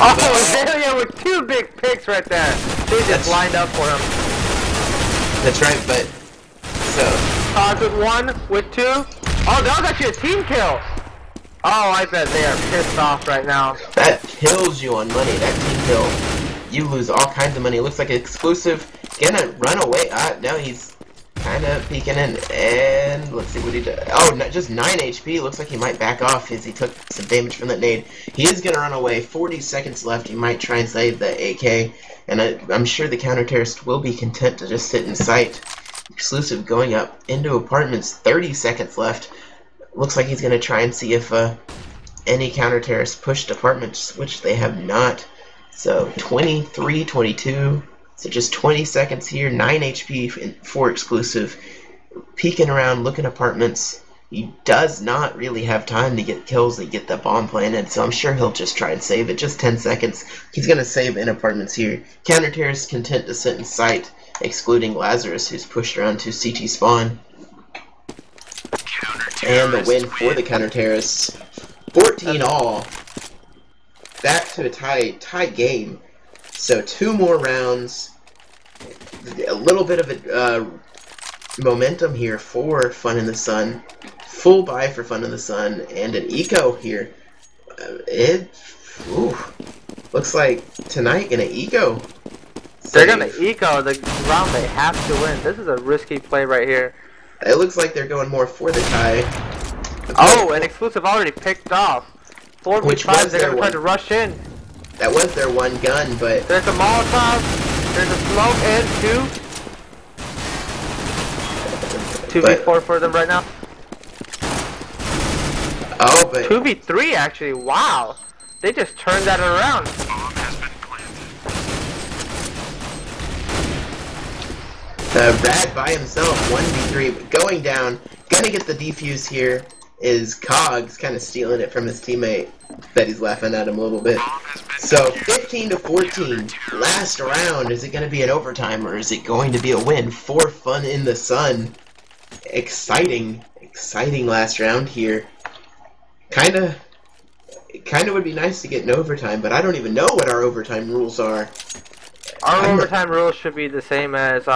B: Oh, Azalea with 2 big picks right there. They just lined up for him.
A: That's right, but so
B: Todd with 1, with 2. Oh, that was actually a team kill. Oh, I bet they are pissed off right now.
A: that kills you on money. That team kill, you lose all kinds of money. It looks like Exclusive gonna run away. No, he's kind of peeking in, and let's see what he does. Oh, just 9 HP. Looks like he might back off as he took some damage from that nade. He is gonna run away. 40 seconds left. He might try and save the AK, and I'm sure the counter-terrorist will be content to just sit in sight. Exclusive going up into apartments. 30 seconds left. Looks like he's gonna try and see if any counter-terrorists pushed apartments, which they have not. So 23, 22. So just 20 seconds here, 9 HP for Exclusive. Peeking around, looking apartments. He does not really have time to get kills to get the bomb planted, so I'm sure he'll just try and save it. Just 10 seconds. He's going to save in apartments here. Counter-terrorist content to sit in sight, excluding Lazarus, who's pushed around to CT spawn. And the win for the counter-terrorists. 14 all. Back to a tie game. So 2 more rounds. A little bit of a momentum here for Fun in the Sun. Full buy for Fun in the Sun, and an eco here. Looks like Tonight gonna eco.
B: They're gonna eco the round they have to win. This is a risky play right here.
A: It looks like they're going more for the tie.
B: Oh, and Exclusive already picked off. 4v5, they're gonna try to rush in.
A: That was their 1 gun, but
B: There's a Molotov, there's a smoke, and 2. 2v4 for them right now.
A: oh, but
B: 2v3 actually, wow. They just turned that around.
A: Rad by himself, 1v3, but going down. Gonna get the defuse here is Cogs, kind of stealing it from his teammate. Bet he's laughing at him a little bit. So 15 to 14, last round. Is it going to be an overtime or is it going to be a win for Fun in the Sun? Exciting, exciting last round here. Kind of would be nice to get an overtime, but I don't even know what our overtime rules are.
B: Our
A: I'm not.
B: overtime rules should be the same as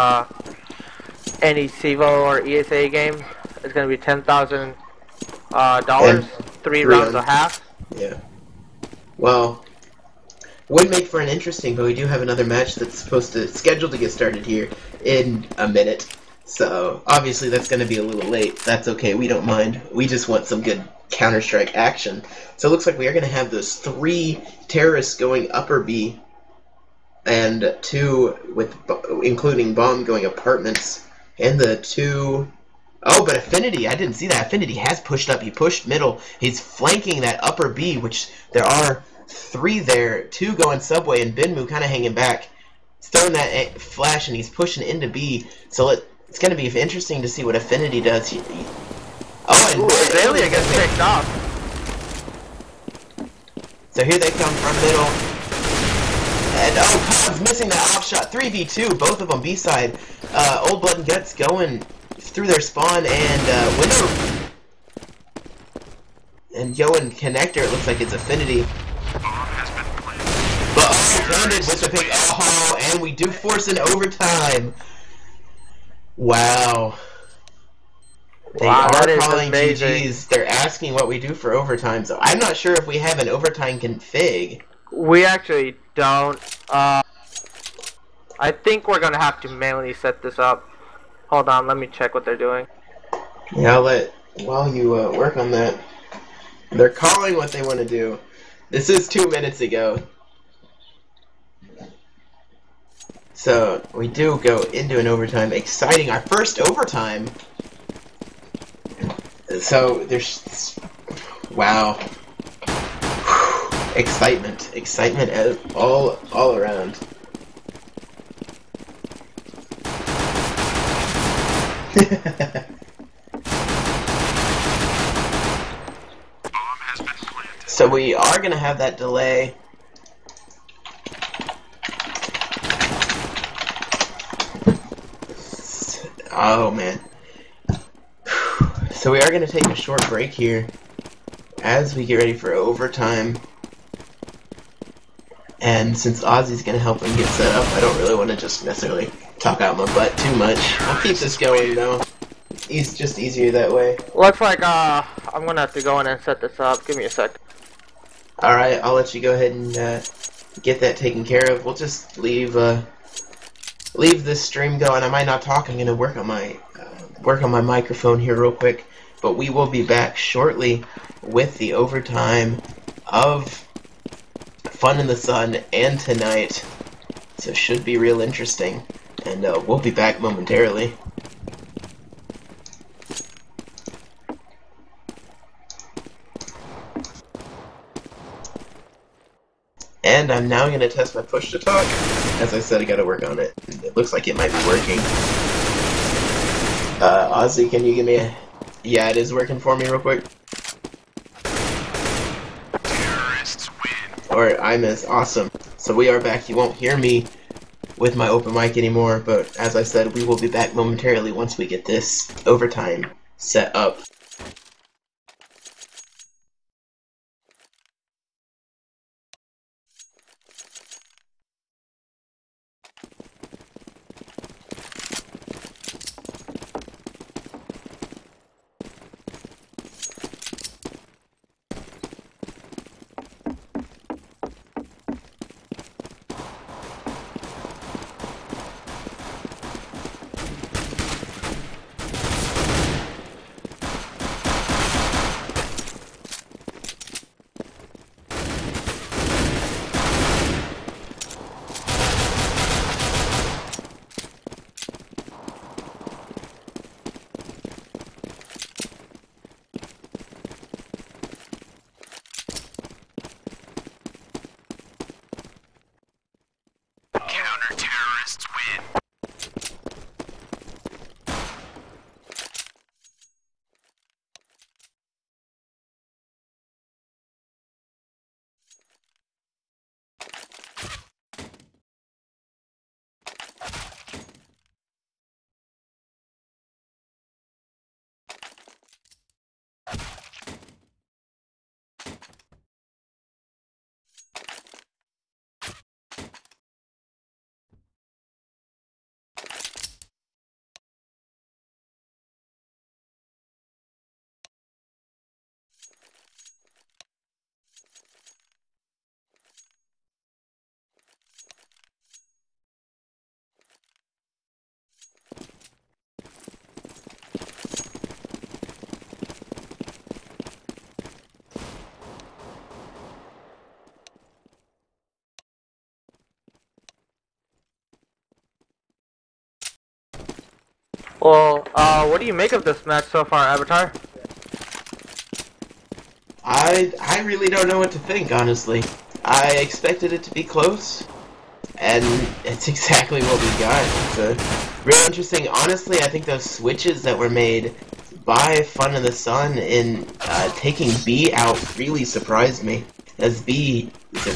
B: any CEVO or ESA game. It's going to be $10,000,
A: And
B: 3 rounds a
A: on.
B: half.
A: Yeah. Well, would make for an interesting, but we do have another match that's scheduled to get started here in a minute. So obviously that's going to be a little late. That's okay. We don't mind. We just want some good Counter-Strike action. So it looks like we are going to have those 3 terrorists going upper B, and 2 with including bomb going apartments, and the 2. Oh, but Affinity, I didn't see that. Affinity has pushed up. He pushed middle. He's flanking that upper B, which there are 3 there. 2 going subway, and Binmu kind of hanging back. He's throwing that flash, and he's pushing into B. So it's going to be interesting to see what Affinity does. Oh, and
B: Ooh, Azalea gets picked off.
A: So here they come from middle. And Cubs missing that off shot. 3v2, both of them B-side. Old Blood and Guts going through their spawn, and window. And Yoan Connector, it looks like it's Affinity. But landed with the pick. Oh, and we do force an overtime. Wow. They are calling GGs. They're asking what we do for overtime, so I'm not sure if we have an overtime config.
B: We actually don't. I think we're going to have to manually set this up. Hold on, let me check what they're doing.
A: Yeah, while you work on that. They're calling what they want to do. This is 2 minutes ago. So we do go into an overtime. Exciting, our first overtime. So there's, wow, excitement all around. So we are gonna have that delay. Oh man. So we are going to take a short break here as we get ready for overtime. And since Ozzy's going to help him get set up, I don't really want to just necessarily talk out my butt too much. I'll keep this going though. It's just easier that way.
B: Looks like I'm going to have to go in and set this up. Give me a sec.
A: Alright, I'll let you go ahead and get that taken care of. We'll just leave this stream going. I might not talk. I'm going to work on my microphone here real quick. But we will be back shortly with the overtime of Fun in the Sun and tonight. So it should be real interesting. And we'll be back momentarily. And I'm now going to test my push to talk. As I said, I got to work on it. It looks like it might be working. Ozzy, can you give me a... Yeah, it is working for me real quick.
B: Terrorists win.
A: Alright, I miss. Awesome. So we are back. You won't hear me with my open mic anymore, but as I said, we will be back momentarily once we get this overtime set up.
B: Well, what do you make of this match so far, Avatar?
A: I really don't know what to think, honestly. I expected it to be close, and it's exactly what we got. It's real interesting. Honestly, I think those switches that were made by Fun in the Sun in taking B out really surprised me, as B is a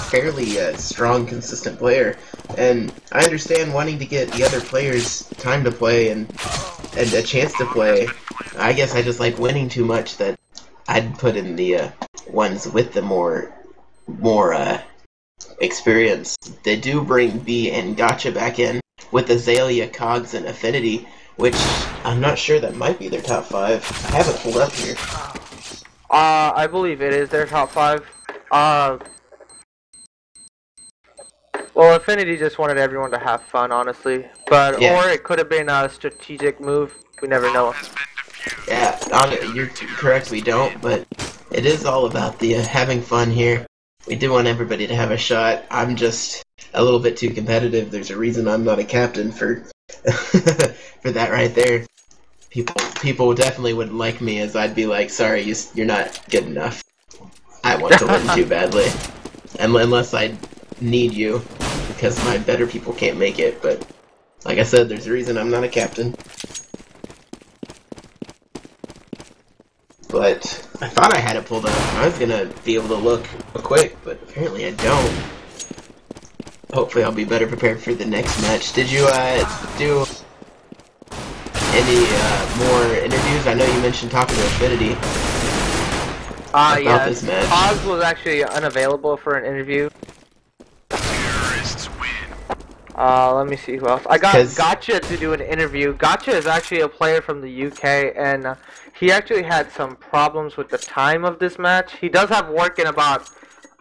A: fairly strong, consistent player, and I understand wanting to get the other players time to play and a chance to play. I guess I just like winning too much that I'd put in the ones with the more experience. They do bring B and Gotcha back in with Azalea, Cogs, and Affinity, which I'm not sure that might be their top 5. I have it pulled up here.
B: I believe it is their top 5. Uh, well, Affinity just wanted everyone to have fun, honestly. But,
A: Yeah,
B: or it could have been a strategic move. We never know.
A: yeah, you're correct, we don't, but it is all about the having fun here. We do want everybody to have a shot. I'm just a little bit too competitive. There's a reason I'm not a captain for for that right there. People definitely wouldn't like me, as I'd be like, sorry, you're not good enough. I want to win too badly. Unless I need you, because my better people can't make it, but like I said, there's a reason I'm not a captain. But I thought I had it pulled up. I was gonna be able to look real quick, but apparently I don't. Hopefully I'll be better prepared for the next match. Did you do any more interviews? I know you mentioned talking to Affinity about this
B: Yes.
A: match.
B: Oz was actually unavailable for an interview. Let me see who else. I got Gotcha to do an interview. Gotcha is actually a player from the UK, and he actually had some problems with the time of this match. He does have work in about,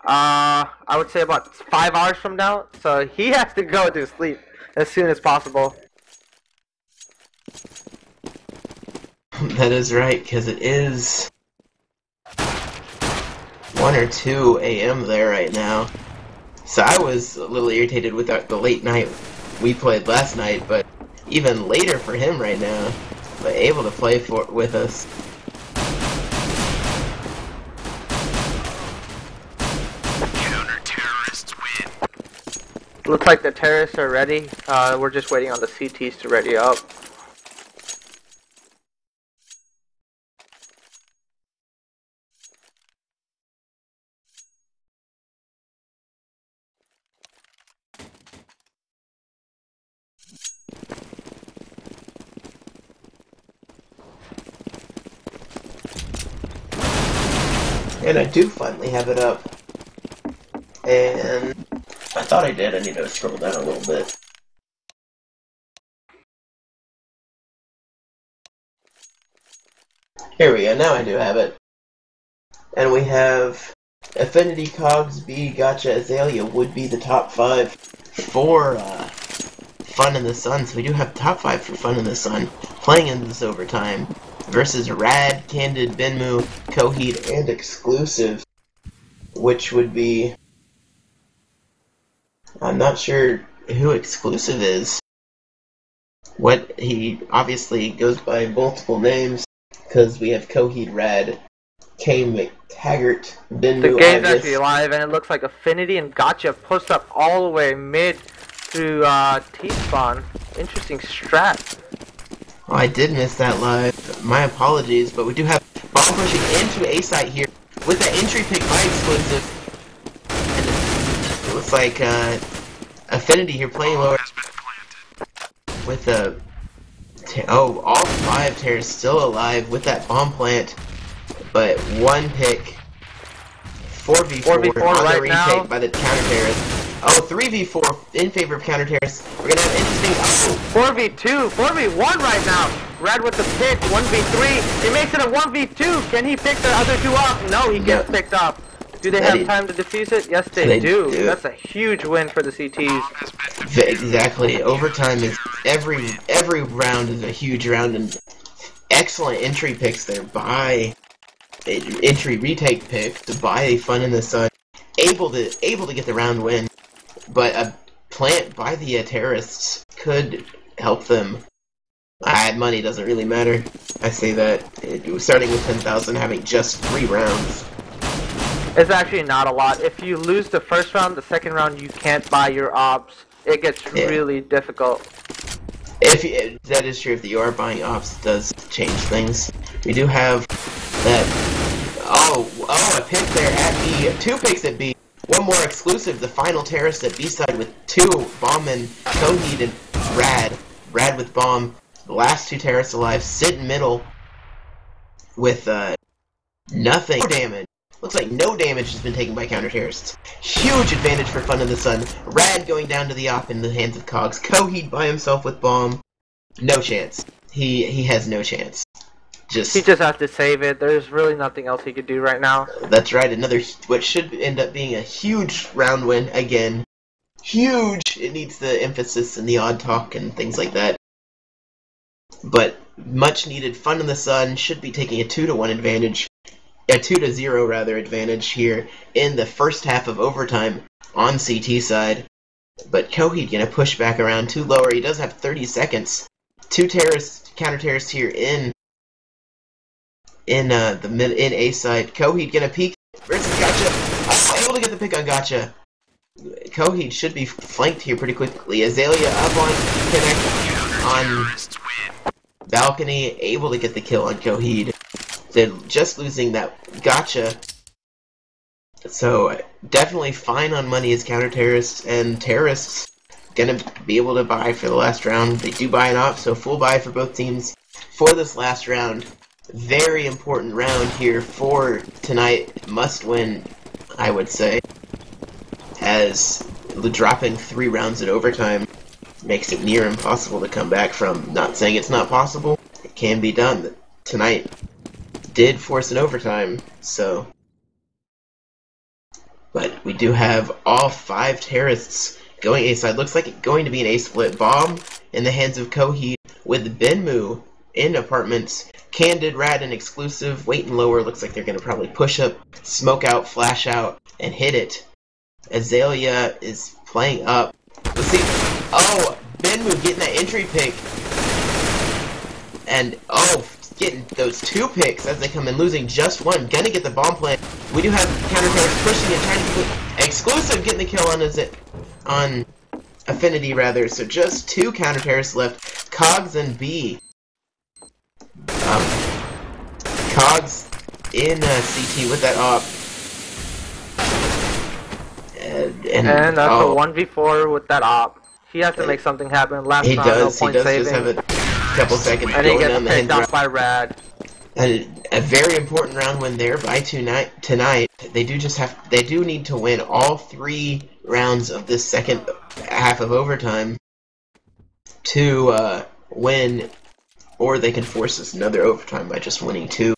B: I would say about 5 hours from now, so he has to go to sleep as soon as possible.
A: That is right, because it is 1 or 2 a.m. there right now. So I was a little irritated with the late night we played last night, but even later for him right now, but able to play with us.
C: Counter-terrorists win.
B: Looks like the terrorists are ready. We're just waiting on the CTs to ready up.
A: And I do finally have it up. And I thought I did. I need to scroll down a little bit. Here we go. Now I do have it. And we have Affinity, Cogs, B, Gotcha, Azalea would be the top 5 for Fun in the Sun. So we do have top 5 for Fun in the Sun playing in this overtime versus Rad, Candid, Benmu, Coheed, and Exclusive, which would be... I'm not sure who Exclusive is. What he obviously goes by multiple names because we have Coheed, Rad, Kane, McTaggart, Benmu,
B: The game's
A: Ibis.
B: actually live, and it looks like Affinity and Gotcha pushed up all the way mid through T-spawn. Interesting strat.
A: Oh, I did miss that live. My apologies, but we do have bomb pushing into A site here with that entry pick by Exclusive. And it looks like Affinity here playing lower with a... Oh, all 5 terrorists still alive with that bomb plant, but 1 pick, 4v4 on
B: right
A: the retake
B: now.
A: by the counter terrorist. Oh, 3v4 in favor of counter terrorists. We're gonna have interesting.
B: 4v2, 4v1 right now. Red with the pick, 1v3. He makes it a 1v2. Can he pick the other 2 up? No, he gets picked up. Do they have time to defuse it? Yes, they do. That's a huge win for the CTs.
A: Exactly. Overtime is every round is a huge round, and excellent entry picks there by entry retake picks by Fun in the Sun. Able to get the round win, but a plant by the terrorists could help them Money doesn't really matter. I say that starting with 10,000, having just 3 rounds.
B: It's actually not a lot. If you lose the first round, the second round you can't buy your ops. It gets
A: Yeah.
B: really difficult.
A: That is true. If you are buying ops, it does change things. We do have that. Oh, a pick there at B. 2 picks at B. One more exclusive. The final terrorist at B side with 2 bomb and Coheed and Rad. Rad with bomb. The last 2 terrorists alive. Sit in middle with nothing damage. Looks like no damage has been taken by counter-terrorists. Huge advantage for Fun in the Sun. Rad going down to the op in the hands of Cogs. Coheed by himself with bomb. No chance. He has no chance.
B: He just has to save it. There's really nothing else he could do right now.
A: That's right. Another what should end up being a huge round win again. Huge. It needs the emphasis and the odd talk and things like that. But much needed. Fun in the Sun should be taking a 2-to-1 advantage. A 2-to-0 rather advantage here in the first half of overtime on CT side. But Coheed gonna push back around 2 lower. He does have 30 seconds. 2 counter-terrorists here in A side. Coheed gonna peek versus Gotcha. Able to get the pick on Gotcha. Coheed should be flanked here pretty quickly. Azalea up on connect on balcony, able to get the kill on Coheed. They're just losing that Gotcha. So definitely fine on money as counter-terrorists, and terrorists gonna be able to buy for the last round. They do buy an op, so full buy for both teams for this last round. Very important round here for tonight. Must win, I would say, as dropping 3 rounds in overtime makes it near impossible to come back from. Not saying it's not possible. It can be done. Tonight did force an overtime, so... But we do have all 5 terrorists going A side. Looks like it's going to be an A split. Bomb in the hands of Coheed with Benmu in apartments. Candid, Rad, and exclusive. Wait and lower. Looks like they're going to probably push up, smoke out, flash out, and hit it. Azalea is playing up. Let's see. Oh, Benmu getting that entry pick. And, getting those 2 picks as they come in, losing just 1. Gonna get the bomb plant. We do have counter-terrorists pushing and trying to put exclusive getting the kill on Affinity rather. So just 2 counter-terrorists left. Cogs and B. Cogs in CT with that op. And
B: that's a 1v4 with that op. He has to make something happen. Last round, no point saving.
A: Just have a couple seconds
B: and he
A: going
B: gets
A: down the
B: picked
A: hinge
B: off by Rad.
A: A very important round win there by tonight. They do need to win all 3 rounds of this second half of overtime to win, or they can force us another overtime by just winning 2.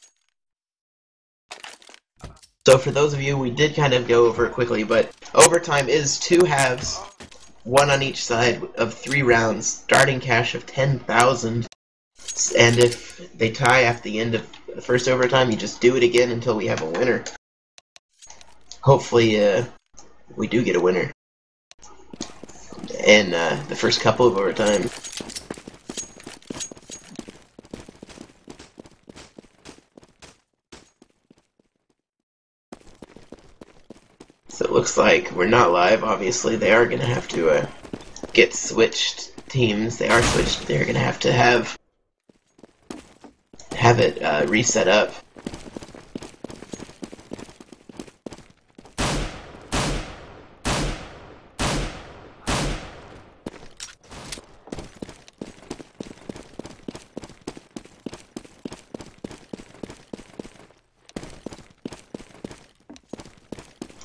A: So for those of you, we did kind of go over it quickly, but overtime is 2 halves, 1 on each side of 3 rounds, starting cash of 10,000. And if they tie after the end of the first overtime, you just do it again until we have a winner. Hopefully, we do get a winner in the first couple of overtime. So it looks like we're not live. Obviously, they are going to have to get switched teams. They are switched. They're going to have it reset up.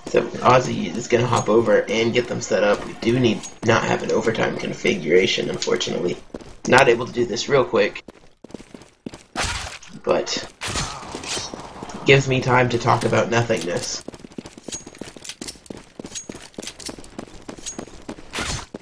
A: So Ozzy is going to hop over and get them set up. We do not have an overtime configuration, unfortunately. Not able to do this real quick, but gives me time to talk about nothingness.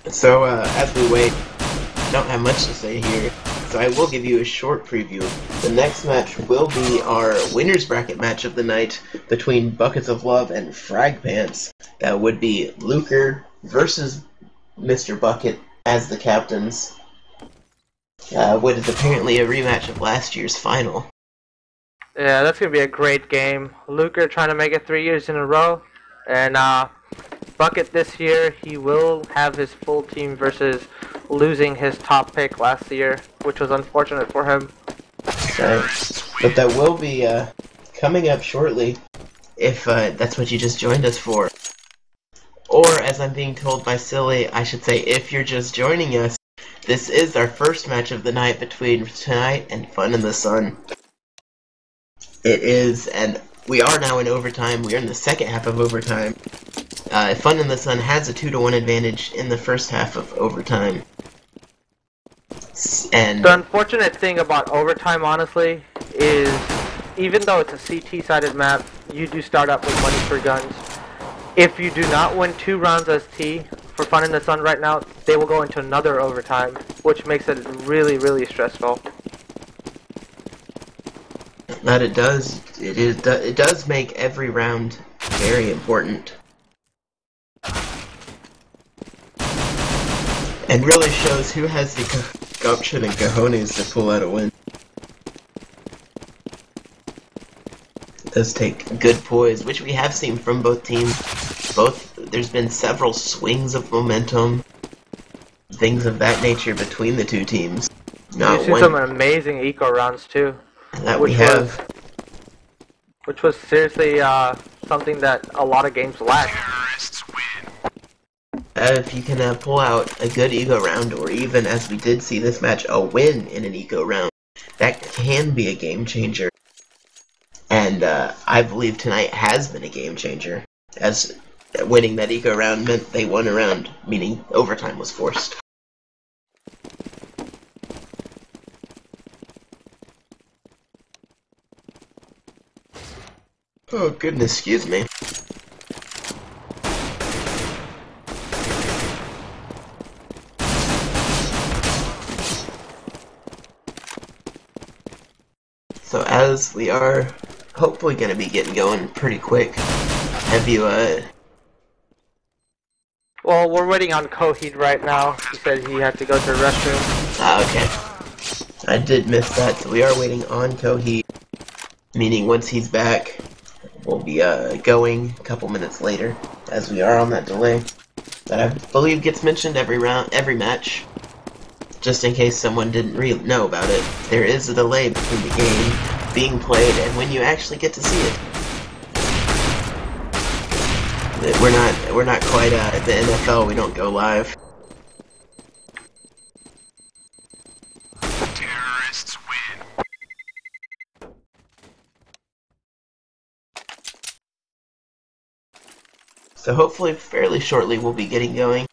A: So as we wait, I don't have much to say here, so I will give you a short preview. The next match will be our winner's bracket match of the night between Buckets of Love and Frag Pants. That would be Luker versus Mr. Bucket as the captains. what is apparently a rematch of last year's final.
B: Yeah, that's gonna be a great game. Luker trying to make it 3 years in a row, and Bucket this year he will have his full team versus losing his top pick last year, which was unfortunate for him.
A: Right. But that will be coming up shortly, if that's what you just joined us for. Or, as I'm being told by Silly, I should say, if you're just joining us, this is our first match of the night between tonight and Fun in the Sun. It is, and we are now in overtime. We are in the second half of overtime. Fun in the Sun has a 2-1 advantage in the first half of overtime. And
B: The unfortunate thing about overtime, honestly, is even though it's a CT-sided map, you do start up with money for guns. If you do not win 2 rounds as T for Fun in the Sun right now, they will go into another overtime, which makes it really, really stressful.
A: that it does make every round very important. And really shows who has the gumption and cojones to pull out a win. It does take good poise, which we have seen from both teams. There's been several swings of momentum, things of that nature between the two teams.
B: We've
A: Not
B: seen some
A: one
B: amazing eco rounds too,
A: that we
B: which was
A: have.
B: which was seriously something that a lot of games lack.
A: If you can pull out a good ego round, or even, as we did see this match, a win in an ego round, that can be a game changer. And I believe tonight has been a game changer, as winning that ego round meant they won a round, meaning overtime was forced. Oh goodness, excuse me. So as we are hopefully going to be getting going pretty quick, have you,
B: Well, we're waiting on Coheed right now. He said he had to go to the restroom.
A: okay. I did miss that, so we are waiting on Kohi, meaning once he's back, we'll be, going a couple minutes later, as we are on that delay. That I believe gets mentioned every match. Just in case someone didn't know about it, there is a delay between the game being played and when you actually get to see it. We're not quite at the NFL. We don't go live.
C: Terrorists win.
A: So hopefully, fairly shortly, we'll be getting going.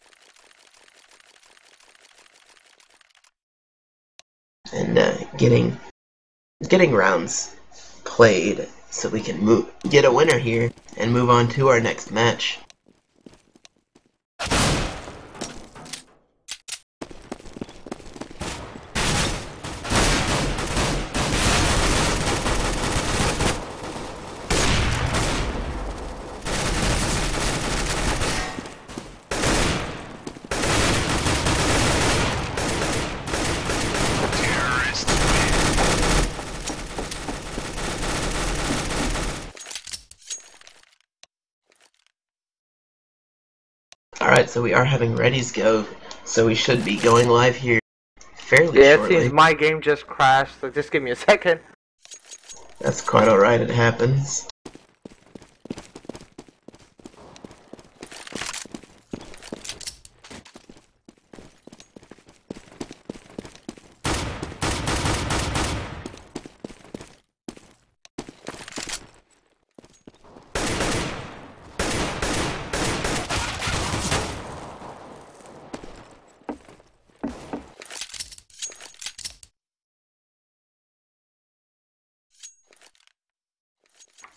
A: And getting rounds played so we can get a winner here and move on to our next match. Alright, so we are having readies go, so we should be going live here fairly
B: Yeah, it
A: shortly.
B: seems my game just crashed, so just give me a second.
A: That's quite alright, it happens.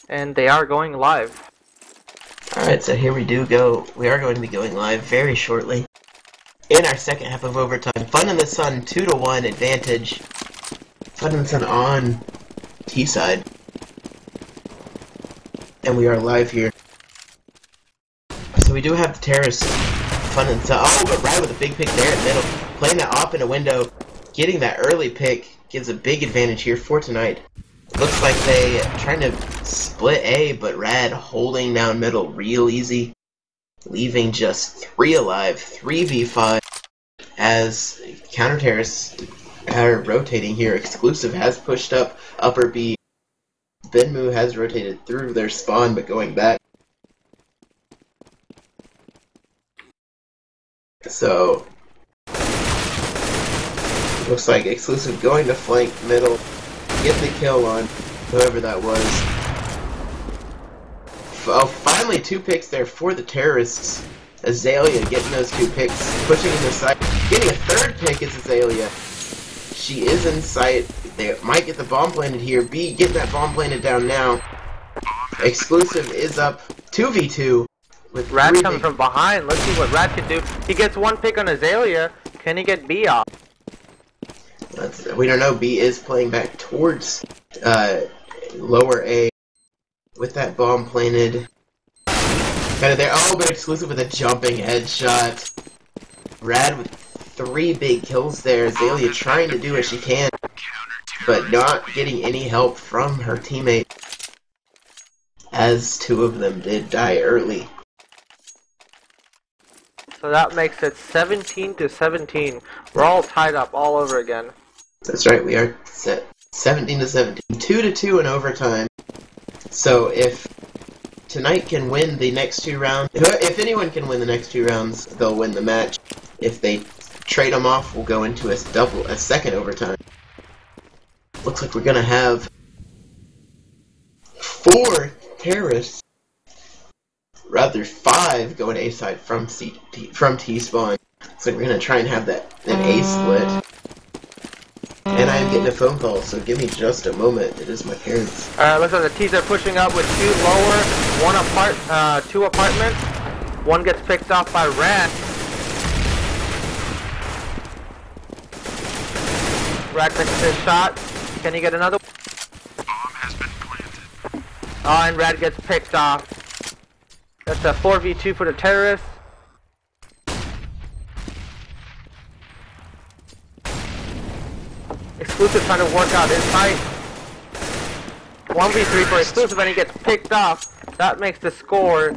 B: And they are going live.
A: Alright, so here we do go. We are going to be going live very shortly. In our second half of overtime, Fun in the Sun 2-1 advantage. Fun in the Sun on T side. And we are live here. So we do have the terrorists. Fun in the Sun. Oh, but right with a big pick there in the middle. Playing that off in a window. getting that early pick gives a big advantage here for tonight. It looks like they trying to split A, but Rad holding down middle real easy, leaving just 3 alive, 3v5, as counter terrorists are rotating here. Exclusive has pushed up upper B. Benmu has rotated through their spawn, but going back. So, looks like Exclusive going to flank middle, get the kill on whoever that was. Oh, finally 2 picks there for the terrorists. Azalea getting those 2 picks, pushing in the side. Getting a 3rd pick is Azalea. She is in sight. They might get the bomb planted here. B getting that bomb planted down now. Exclusive is up 2v2 with
B: Rad
A: 3
B: coming from behind. Let's see what Rad can do. He gets 1 pick on Azalea. Can he get B off?
A: We don't know. B is playing back towards lower A with that bomb planted. Kind of there. Oh, but Exclusive with a jumping headshot. Rad with 3 big kills there. Azalea trying to do what she can, but not getting any help from her teammate, as 2 of them did die early.
B: So that makes it 17-17. We're all tied up all over again.
A: That's right, we are set 17-17. 2-2 in overtime. So if tonight can win the next 2 rounds, if anyone can win the next 2 rounds, they'll win the match. If they trade them off, we'll go into a second overtime. Looks like we're gonna have 4 terrorists, rather 5 going A side from T spawn. So we're gonna try and have that an A split. And I am getting a phone call, so give me just a moment. It is my parents.
B: Looks like the T's are pushing up with 2 lower, 2 apartments. 1 gets picked off by Rad. Rad takes his shot. Can he get another?
C: Bomb has been planted.
B: Oh, and Rad gets picked off. That's a 4v2 for the terrorists. Exclusive trying to work out his fight. 1v3 for Exclusive, and he gets picked off. That makes the score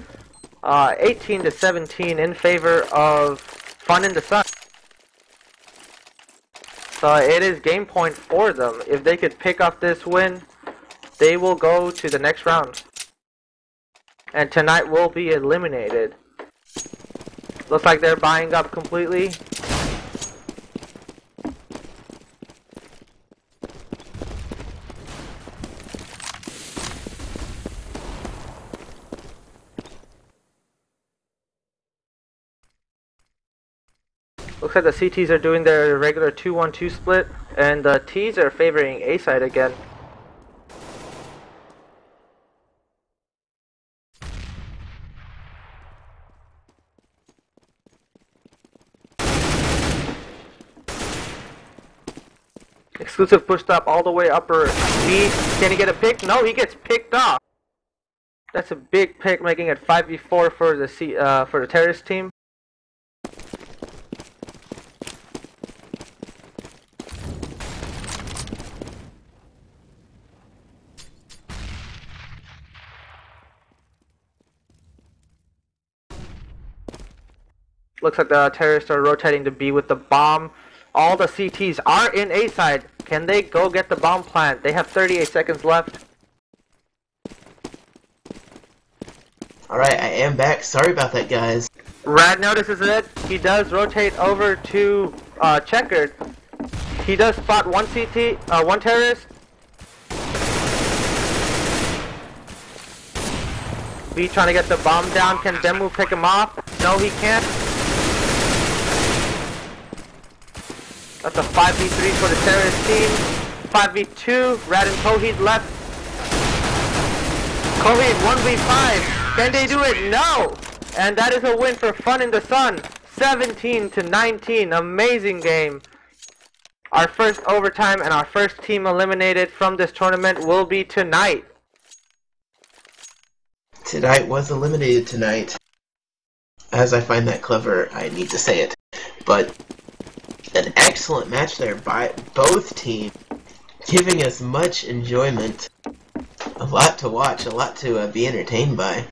B: 18-17 in favor of Fun in the Sun. So it is game point for them. If they could pick up this win, they will go to the next round. And tonight will be eliminated. Looks like they're buying up completely. Looks like the CTs are doing their regular 2-1-2 split, and the Ts are favoring A side again. Exclusive pushed up all the way upper B. Can he get a pick? No, he gets picked off. That's a big pick, making it 5v4 for the terrorist team. Looks like the terrorists are rotating to B with the bomb. All the CTs are in A side. Can they go get the bomb plant? They have 38 seconds left.
A: Alright, I am back. Sorry about that, guys.
B: Rad notices it. He does rotate over to checkered. He does spot one terrorist. B trying to get the bomb down. Can Demu pick him off? No, he can't. That's a 5v3 for the terrorist team. 5v2. Rad and Coheed left. Coheed 1v5. Can they do it? No! And that is a win for Fun in the Sun. 17-19. Amazing game. Our first overtime and our first team eliminated from this tournament will be tonight.
A: Tonight was eliminated tonight. As I find that clever, I need to say it. But An excellent match there by both teams, giving us much enjoyment. A lot to watch, a lot to be entertained by.